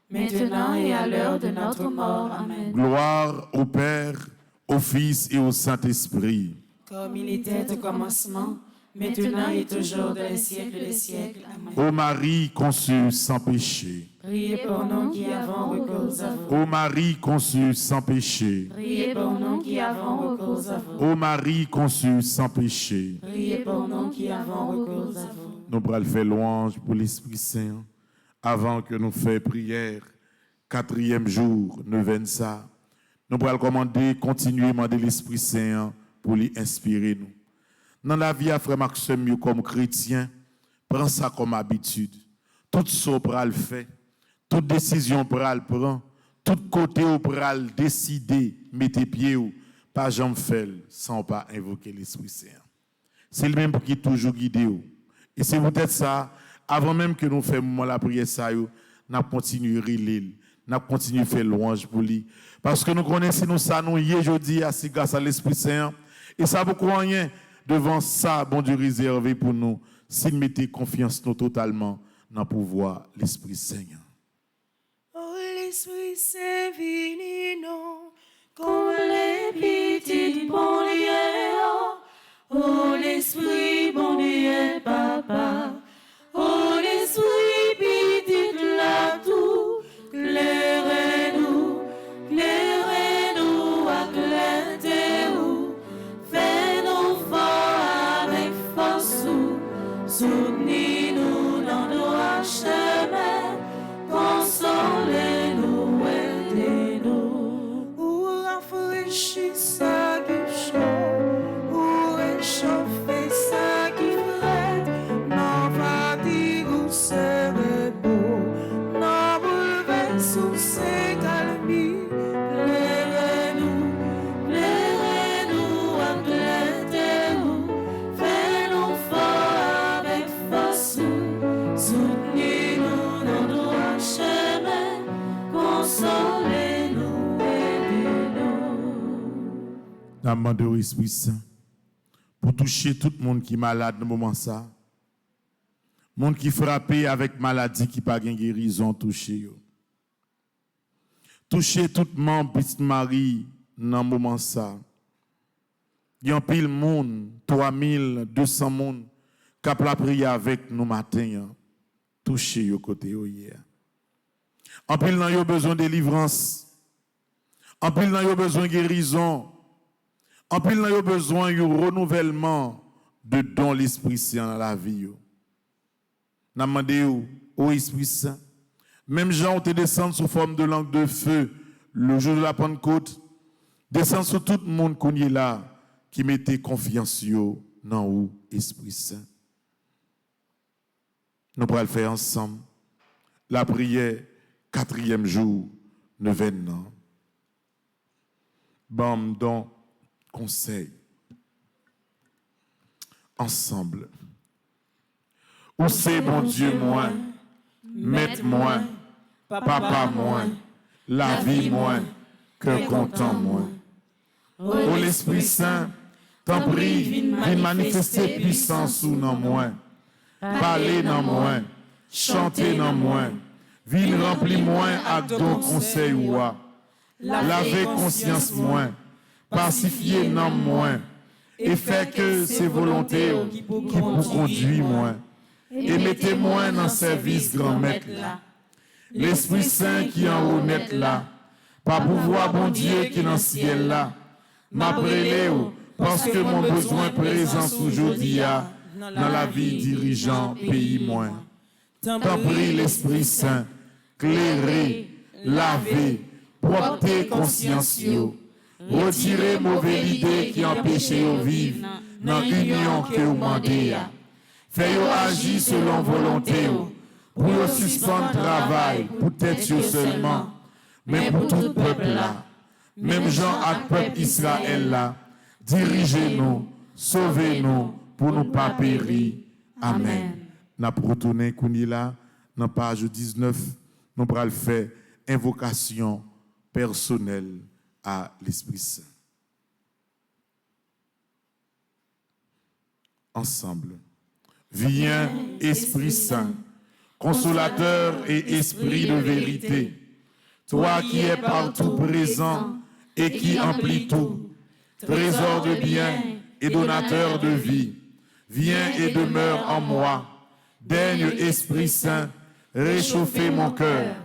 maintenant et à l'heure de notre mort. Amen. Gloire au Père, au Fils et au Saint-Esprit. Comme il était au commencement, maintenant et toujours dans les siècles des siècles. Amen. Ô Marie conçue sans péché. Priez pour nous qui avons recours à vous. Ô Marie conçue sans péché. Priez pour nous qui avons recours à vous. Ô Marie conçue sans péché. Priez pour nous qui avons recours à vous. Nous pourrons faire louange pour l'Esprit Saint avant que nous fassions prière. 4e jour, neuvaine ça. Nous pourrons commander, continuer à demander l'Esprit Saint pour lui inspirer nous. Dans la vie, frère Maxime, comme chrétien, prends ça comme habitude. Tout ce qu'on le faire, toute décision qu'on le prendre, tout côté où on le décider, mettez pied ou pas jamais faire sans pas invoquer l'Esprit Saint. C'est le même qui toujours guidé. Et c'est peut-être ça, avant même que nous fassions la prière, nous continuons à relire, nous continuons à faire louange pour lui. Parce que nous connaissons nous ça, nous y aujourd'hui, grâce à l'Esprit Saint. Et ça, vous croyez devant ça, bon Dieu réservé pour nous, si nous mettons confiance nous totalement dans le pouvoir de l'Esprit Saint. Oh, l'Esprit Saint, vini non, Comme les petites bon Dieu, oh l'Esprit bon Dieu, papa, oh l'Esprit petit là tout, clairez-nous à clairez-nous, fais-nous fort avec force, soutenez-nous dans nos chemins, consolez-nous, aidez-nous. ou rafraîchir ça qui chaud, ou réchauffer ça qui fret, non fatigue ou serait beau, non bouleverse ou c'est calmi. Plairez-nous à plaire-nous, fais-nous fort avec force, soutenez-nous dans nos chemins, consolez-nous, aidez-nous. Nous demandons au Esprit Saint pour toucher tout le monde qui est malade dans ce moment ça. Monde qui est frappé avec maladie qui n'a pas de guérison, toucher. Toucher tout le monde, petite Marie, dans ce moment ça. Il y a un pile monde, 3200 monde, qui a la prière avec nous matin. Toucher au côté hier. En pile, nous avons besoin de délivrance. En pile, nous avons besoin de guérison. En pile, nous avons besoin de renouvellement de don l'Esprit Saint dans la vie. Nous demandons au Esprit Saint, même Jean te descend sous forme de langue de feu le jour de la Pentecôte, descend sur tout le monde qui est là, qui mettait confiance dans vous, Esprit Saint. Nous pourrons le faire ensemble. La prière, 4e jour, 9e an. Bam, donc, conseil. Ensemble. Où c'est bon Dieu moi, maître moi, papa moi, la vie moi, cœur content moi. Ô l'Esprit Saint, t'en prie, viens manifester puissance sous dans moi, parler dans moi, chanter dans moi, Ville rempli moins à ton conseil ouah. Laver conscience moins, pacifier non moins, et fait que ses volontés qui pour conduire moins. Et mettez moins dans service grand maître là. L'Esprit Saint qui en honnête là, par pouvoir bon Dieu qui dans ciel là, m'a brûlé parce que mon besoin présence aujourd'hui dans la vie dirigeant pays moins. T'en prie l'Esprit Saint, clairer, laver, propter conscience yo, retirer mauvaise idée qui empêche de vivre dans l'union que vous demandez. Fais-yo agir selon volonté pour yo suspendre travail pour tête yo seulement, mais pour tout peuple là. Même Jean et peuple Israël là, dirigez-nous, sauvez-nous pour nous pas périr. Amen. N'a pour retourner Kounila dans page 19, nous allons faire invocation personnelle à l'Esprit Saint. Ensemble. Viens, Esprit Saint, consolateur et esprit de vérité, toi qui es partout présent et qui emplis tout, trésor de bien et donateur de vie, viens et demeure en moi. Daigne, Esprit Saint, réchauffer mon cœur,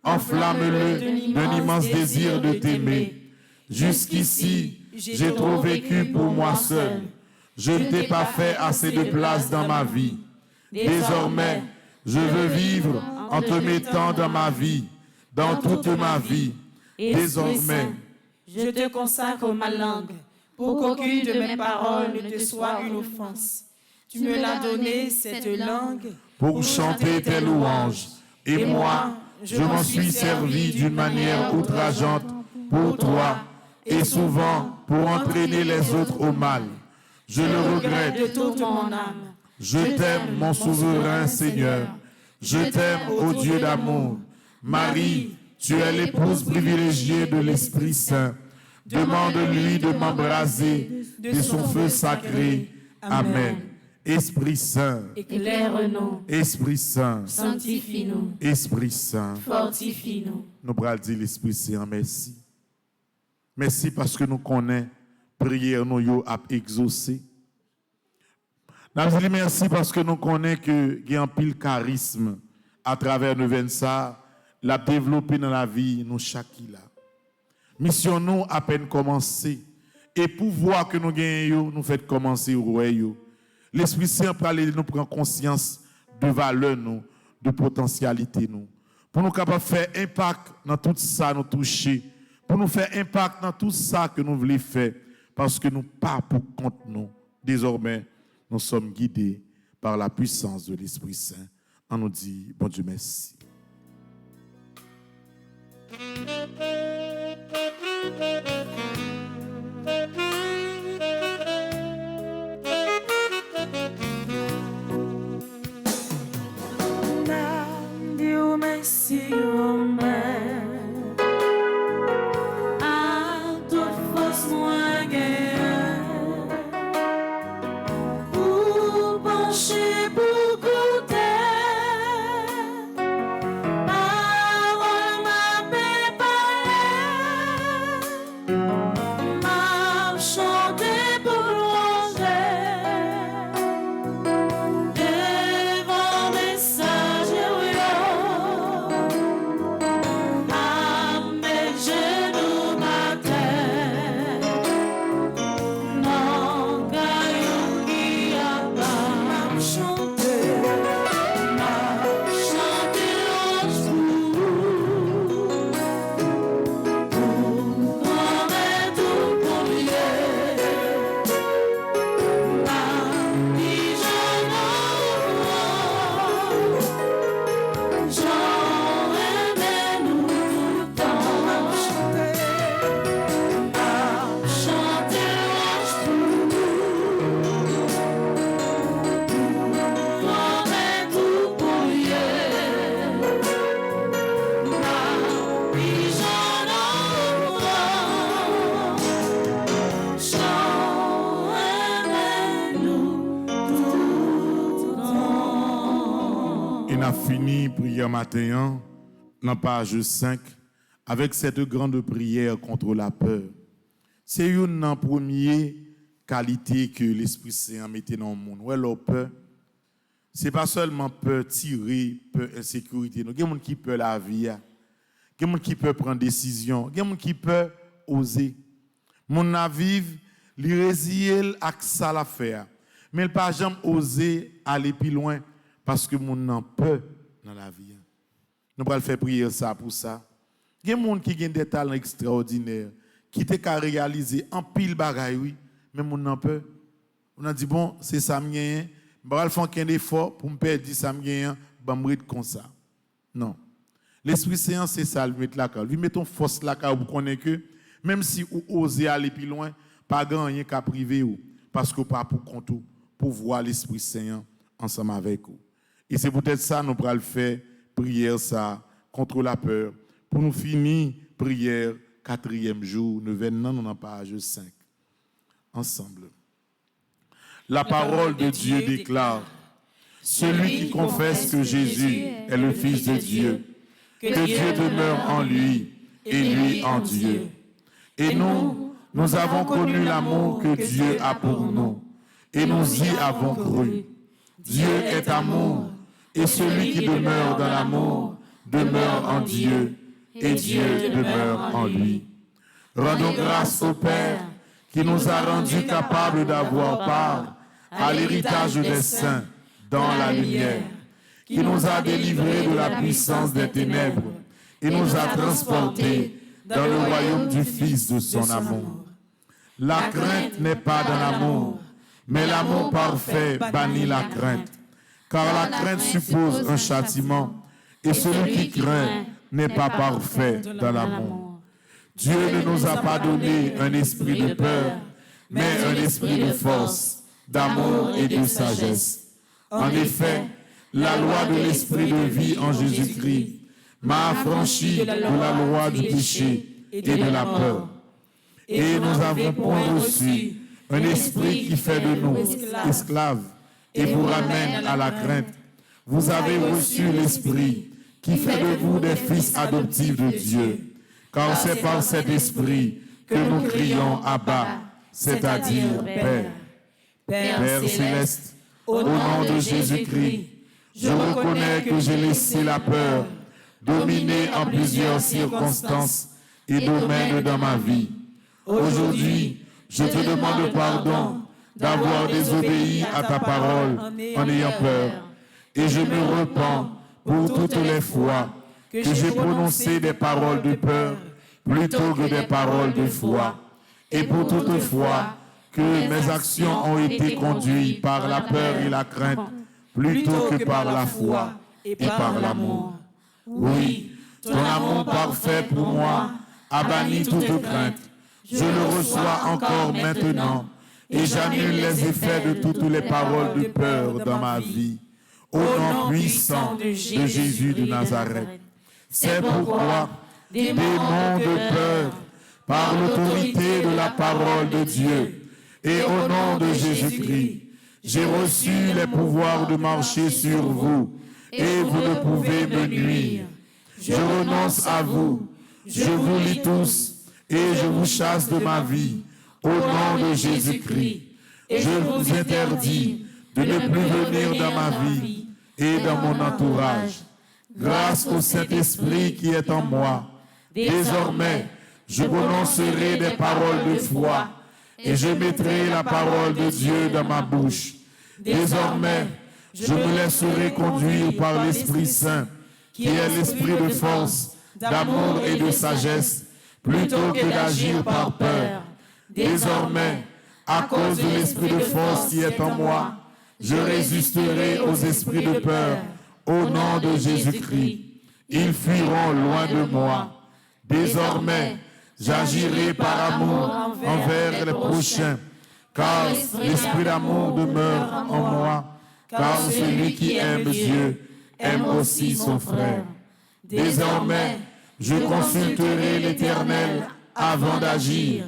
enflamme-le d'un immense désir de t'aimer. Jusqu'ici, j'ai trop vécu pour moi seul. Je ne t'ai pas fait assez de place dans ma vie. Désormais, je veux vivre en te mettant dans ma vie, dans toute ma vie. Désormais, je te consacre ma langue, pour qu'aucune de mes paroles ne te soit une offense. Tu me l'as donnée, cette langue, pour chanter tes louanges. Et moi, je m'en suis servi d'une manière outrageante pour toi, et souvent pour entraîner les autres au mal. Je le regrette de toute mon âme. Je t'aime, mon souverain Seigneur. Je t'aime, ô Dieu d'amour. Marie, tu es l'épouse privilégiée de l'Esprit Saint. Demande-lui de m'embraser de son feu sacré. Amen. Esprit Saint, éclaire-nous. Esprit Saint, Sanctifie-nous. Esprit Saint, fortifie-nous. Nous allons dire l'Esprit Saint, merci. Merci parce que nous connaissons prière nous yo a exaucé. Nous disons merci parce que nous connaissons que il y a un pile charisme à travers nous ça, l'a développer dans la vie nous chaque là. Mission nous à peine commencé et pouvoir que nous gagnons nous fait commencer au l'Esprit Saint pour aller nous prendre conscience de valeur nous, de potentialité nous. Pour nous capables de faire impact dans tout ça nous toucher, pour nous faire impact dans tout ça que nous voulons faire parce que nous pas pour compte nous. Désormais, nous sommes guidés par la puissance de l'Esprit Saint. On nous dit bon Dieu merci. Dieu merci, Fini prière matin, dans page 5, avec cette grande prière contre la peur. C'est une première qualité que l'Esprit Saint mettait dans le monde. Ouais, la peur, ce n'est pas seulement peur tirée, peur insécurité. Il y a des gens qui peuvent la vie, il y a des gens qui peuvent prendre des décisions, il y a des gens qui peuvent oser. Mon na vive, li résilier avec ça la faire. Mais il pas jamais oser aller plus loin parce que mon n'a peur dans la vie. Nous allons faire prier ça pour ça. Il y a des gens qui ont des talents extraordinaires, qui te ka réaliser en pile bagaille oui, mais mon n'a peur. On a dit bon, c'est ça me gagne, je vais faire un effort pour me perdre ça me gagne, je vais comme ça. Non. L'Esprit Saint c'est ça le mettre là quand. Lui met ton force là quand vous connaissez que même si vous osez aller plus loin, pas grand rien qu'à priver ou parce que pas pour compte pour voir l'Esprit Saint ensemble avec vous. Et c'est peut-être ça nous pourrons le faire prière ça contre la peur pour nous finir prière 4e jour nous venons dans page 5 ensemble. La parole de Dieu déclare: celui qui confesse que Jésus est le Fils de Dieu, que Dieu demeure en lui et lui en Dieu. Et nous avons connu l'amour que Dieu a pour nous, et nous y avons cru. Dieu est amour, et celui qui demeure dans l'amour demeure en Dieu, et Dieu demeure en lui. Rendons grâce au Père qui nous a rendus capables d'avoir part à l'héritage des saints dans la lumière, qui nous a délivrés de la puissance des ténèbres et nous a transportés dans le royaume du Fils de son amour. La crainte n'est pas dans l'amour, mais l'amour parfait bannit la crainte, car la crainte suppose un châtiment, et celui qui craint n'est pas parfait dans l'amour. Dieu ne nous a pas donné un esprit de peur, mais un esprit de force, d'amour et de sagesse. En effet, la loi de l'esprit de vie en Jésus-Christ m'a affranchi de la loi du péché et de la peur. Et nous avons point reçu un esprit qui fait de nous esclaves et vous ramène à la crainte. Vous avez reçu l'esprit qui fait de vous des fils adoptifs de Dieu, car c'est par cet esprit que nous crions Abba, c'est-à-dire Père. Père céleste, au nom de Jésus-Christ, je reconnais que j'ai laissé la peur dominer en plusieurs circonstances et domaines dans ma vie. Aujourd'hui, je te demande pardon d'avoir désobéi à ta parole en ayant peur. Et je me repens pour toutes les fois que j'ai prononcé des paroles de peur plutôt que des paroles de foi. Et pour toutes fois que mes actions ont été conduites par la peur et la crainte plutôt que par la foi et par l'amour. Oui, ton amour parfait pour moi a banni toute crainte. Je le reçois encore maintenant et j'annule les effets de toutes les paroles de peur dans ma vie. Au nom puissant de Jésus de Nazareth. C'est pourquoi, démons de peur, par l'autorité de la parole de Dieu et au nom de Jésus-Christ, j'ai reçu les pouvoirs de marcher sur vous et vous ne pouvez me nuire. Je renonce à vous, je vous lis tous et je vous chasse de ma vie au nom de Jésus-Christ. Je vous interdis de ne plus venir dans ma vie et dans mon entourage. Grâce au Saint-Esprit qui est en moi, désormais, je prononcerai des paroles de foi et je mettrai la parole de Dieu dans ma bouche. Désormais, je me laisserai conduire par l'Esprit Saint, qui est l'esprit de force, d'amour et de sagesse, plutôt que d'agir par peur. Désormais, à cause de l'esprit de force qui est en moi, je résisterai aux esprits de peur au nom de Jésus-Christ. Ils fuiront loin de moi. Désormais, j'agirai par amour envers les prochains, car l'esprit d'amour demeure en moi, car celui qui aime Dieu aime aussi son frère. Désormais, je consulterai l'Éternel avant d'agir,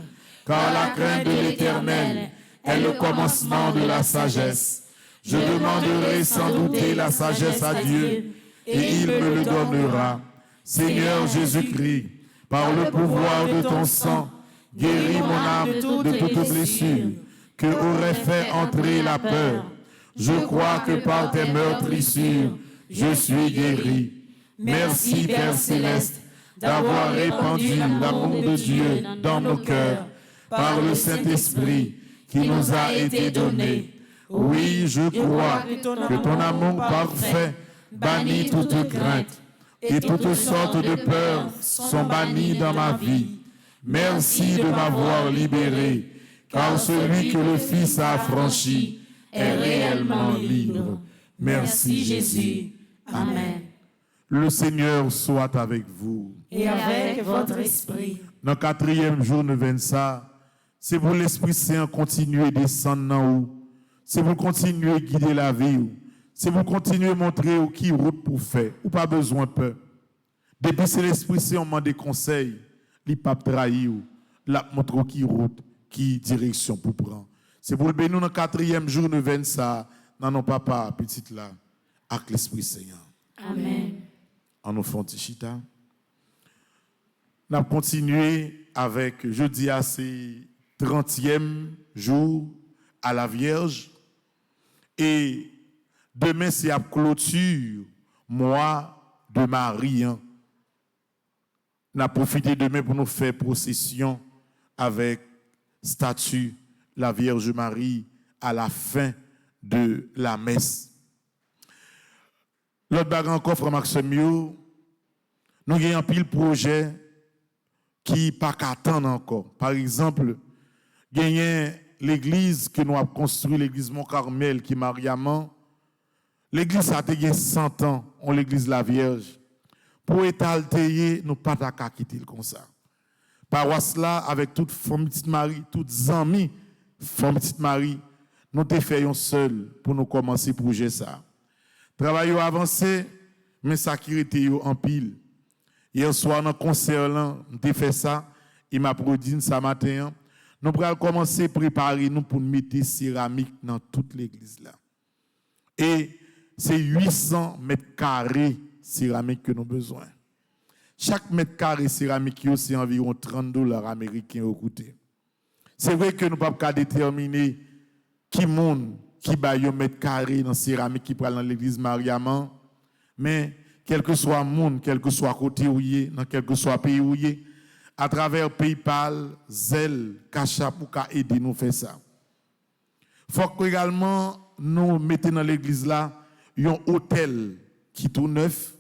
car la crainte de l'Éternel est le commencement de la sagesse. Je demanderai sans douter la sagesse à Dieu, et il me le donnera. Seigneur Jésus-Christ, par le pouvoir de ton sang, guéris mon âme de toute blessure que aurait fait entrer la peur. Je crois que par tes meurtrissures, je suis guéri. Merci, Père Céleste, d'avoir répandu l'amour de Dieu dans nos cœurs par le Saint-Esprit qui nous a été donné. Oui, je crois que ton amour parfait bannit toute crainte et toutes sortes de peurs sont bannies dans ma vie. Merci de m'avoir libéré, car celui que le Fils a affranchi est réellement libre. Merci Jésus. Amen. Le Seigneur soit avec vous. Et avec votre esprit. Dans le 4e jour de 25, c'est pour l'Esprit Saint continuer à descendre dans vous. C'est pour continuer à guider la vie. C'est pour continuer à montrer qui route pour faire. Ou pas besoin de peur. Depuis c'est l'Esprit Saint, on demande des conseils. Il ne pas trahir. Il montre qui route, qui direction pour prendre. C'est pour le bénir dans le 4e jour de 25, dans nos papas, petites là, avec l'Esprit Saint. Amen. En nous faisant Tichita. Nous allons continuer avec, jeudi à ces 30e jour à la Vierge. Et demain, c'est à clôture, mois de Marie. Nous allons profiter demain pour nous faire procession avec statue la Vierge Marie à la fin de la messe. L'autre bagarre encore, Frère Maxime, nous avons un pile projet qui pas qu'attendre encore. Par exemple, gagner l'église que nous avons construite, l'église Mont-Carmel, qui est Mariaman. L'église a été 100 ans, on l'église la Vierge. Pour étaler, nous pas qu'à quitter comme ça. Paroisse là, avec toute femme petite Marie, toutes amis, femme petite Marie, nous te faisons seul pour nous commencer le projet ça. Travail a avancé, mais ça qui était en pile. Hier soir, dans le concert, nous avons fait ça. Il m'a produit ça matin. Nous allons commencer à préparer nous pour mettre céramique dans toute l'église là. Et c'est 800 mètres carrés céramique que nous avons besoin. Chaque mètre carré céramique, c'est environ $30 américains au côté. C'est vrai que nous ne pouvons pas déterminer qui monde qui baille un mètre carré dans céramique qui prend dans l'église Mariaman, mais quel que soit le monde, quel que soit côté où il est, dans quel que soit pays où il est, à travers PayPal, Zelle, Cash App, pour aider nous à faire ça. Il faut également nous mettre dans l'église là un hôtel qui est tout neuf.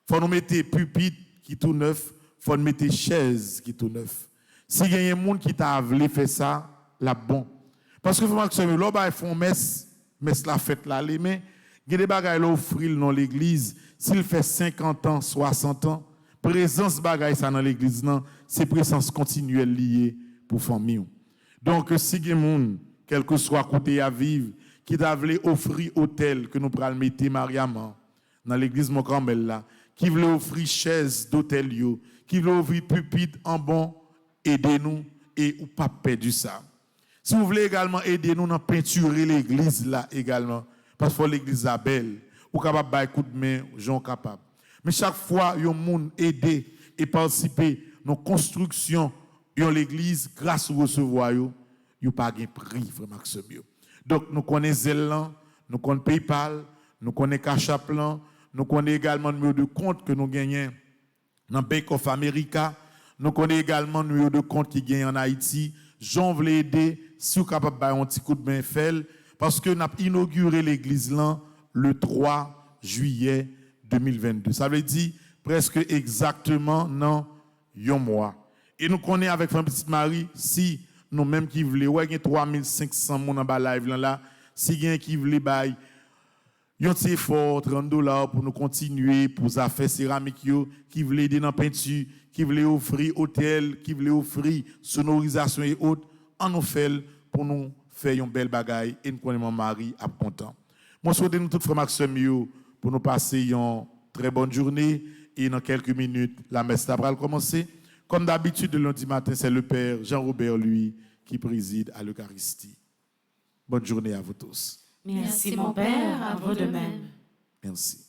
Il faut nous mettre pupitre qui est tout neuf. Il faut nous mettre chaise qui est tout neuf. Si il y a un monde qui t'a voulu faire ça, là bon. Parce que vous savez, là, ils font messe la fête là, mais il y a des bagages à offrir dans l'église. S'il fait 50 ans, 60 ans, présence bagaille ça dans l'église, c'est présence continuelle liée pour famille. Donc, si il y a des gens, quel que soit côté à vivre, qui t'a voulu offrir hôtel que nous prenons mettre Mariaman dans l'église Mont-Carmel là, qui veut offrir chaise d'hôtel, qui veut offrir pupitre en bon, aidez-nous et ou pas perdu ça. Si vous voulez également aider nous à peinturer l'église là également, parce que l'église est belle, ou capable de coup de main, gens capables. Mais chaque fois, il y a des gens aider et participer à nos constructions de l'église grâce au recevoir, il n'y a pas de prix, frère Maxime. Donc, nous connaissons Zelle, nous connaissons PayPal, nous connaissons Cash App, nous connaissons également le numéro de compte que nous gagnons dans Bank of America, nous connaissons également le numéro de compte qui gagne en Haïti. Jean voulait aider, si vous êtes capable de faire un petit coup de main, parce que nous avons inauguré l'église là le 3 juillet 2022. Ça veut dire presque exactement dans un mois. Et nous connaissons avec Frère Petite Marie, si nous-mêmes qui voulons, il y a 3500 personnes dans le live là, si il y a qui veut bailler, il y a un effort, $30 pour nous continuer, pour les affaires céramiques, qui veulent aider dans la peinture, qui veulent offrir hôtel, qui veulent offrir sonorisation et autres, en nous fait pour nous faire une belle bagaille et nous connaissons Marie à content. Moi, je souhaite nous tous, frères Maxime, pour nous passer une très bonne journée et dans quelques minutes, la messe va commencer. Comme d'habitude, le lundi matin, c'est le Père Jean-Robert, lui, qui préside à l'Eucharistie. Bonne journée à vous tous. Merci mon Père, à vous de même. Merci.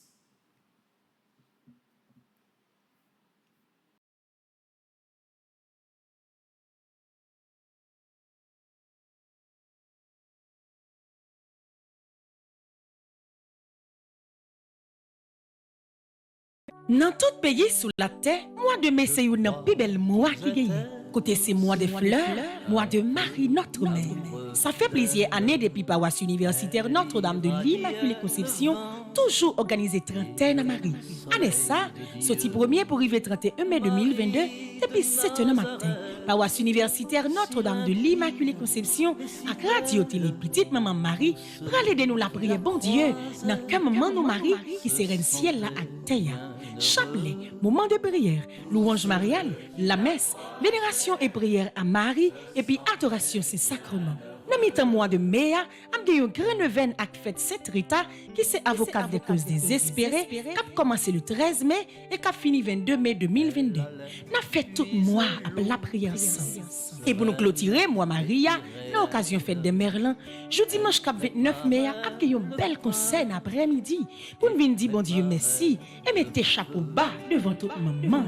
Dans tout pays sous la terre, mois de mai c'est une plus belle mois qui gagne. Côté c'est mois de fleurs, mois de Marie notre mère. Ça fait plusieurs années depuis paroisse universitaire Notre-Dame de l'Immaculée Conception, toujours organisé trentaine à Marie. Année ça, sorti premier pour arriver 31 mai 2022, depuis 7 h du matin. Paroisse universitaire Notre-Dame de l'Immaculée Conception, à Radio Télé Petite Maman Marie, pour aller de nous la prière, bon Dieu, dans quel moment nous Marie qui serait le ciel là à terre. Chapelet, moment de prière, louange mariale, la messe, vénération et prière à Marie, et puis adoration, c'est sacrement. Dans mi-temps mois de mai, am gen yon grand event ak fête Sainte Rita qui c'est avocate des causes désespérées qui a commencé le 13 mai et qui a fini 22 mai 2022. N'a fait tout mois après la prière ensemble. Et pour nous clôturer mois Maria, dans l'occasion fête de Merlin, jeudi dimanche 29 mai a gen yon bel concert après-midi pour nous venir dire bon Dieu merci et mettez chapeau bas devant toute maman.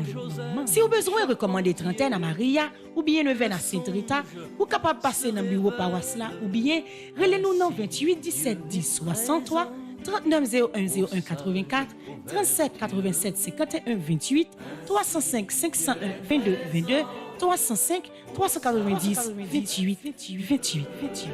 Si vous besoin de recommander trentaine à Maria ou bien un event à Sainte Rita, vous capable passer dans le bureau paroisse là ou bien relez-nous dans 28 17 10 63 39 01 01 84 37 87 51 28 305 501 22 22 305 390 28 28 28.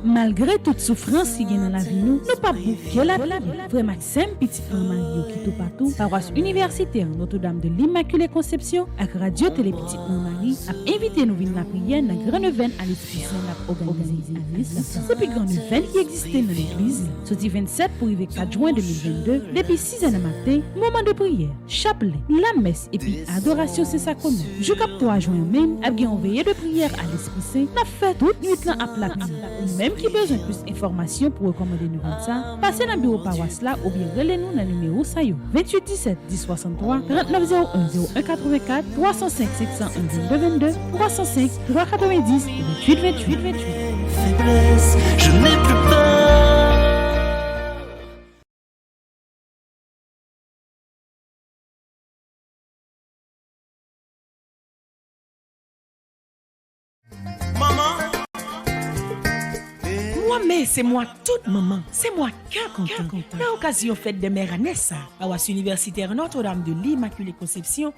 Malgré toute souffrance qui est dans la vie, nous pas bouquer la vie. Frère Maxime, petit Marie qui tout partout, paroisse universitaire Notre-Dame de l'Immaculée Conception, avec Radio Télé Petite Marie, a invité nous venir la prière dans grand event à l'Esprit Saint organisé à l'église. C'est le plus grand event qui existait dans l'église. Sorti 27 pour arriver 4 juin 2022, depuis 6 h du matin, moment de prière, chapelet, la messe et puis adoration c'est sacrement. Jusqu'à 3 juin même, avec une veillée de prière à l'Esprit Saint, n'a fait toute nuit là à plat. Même qui besoin de plus d'informations pour recommander nous ça, passez dans le bureau paroisse là ou bien relez-nous dans le numéro SAYO 28 17 10 63 39 01 01 84 305 701 22 305 390 28 28 28. Faiblesse, je n'ai plus peur. Mais c'est moi toute maman, c'est moi cœur content. Dans l'occasion fête de mère Anessa, paroisse universitaire Notre-Dame de l'Immaculée Conception,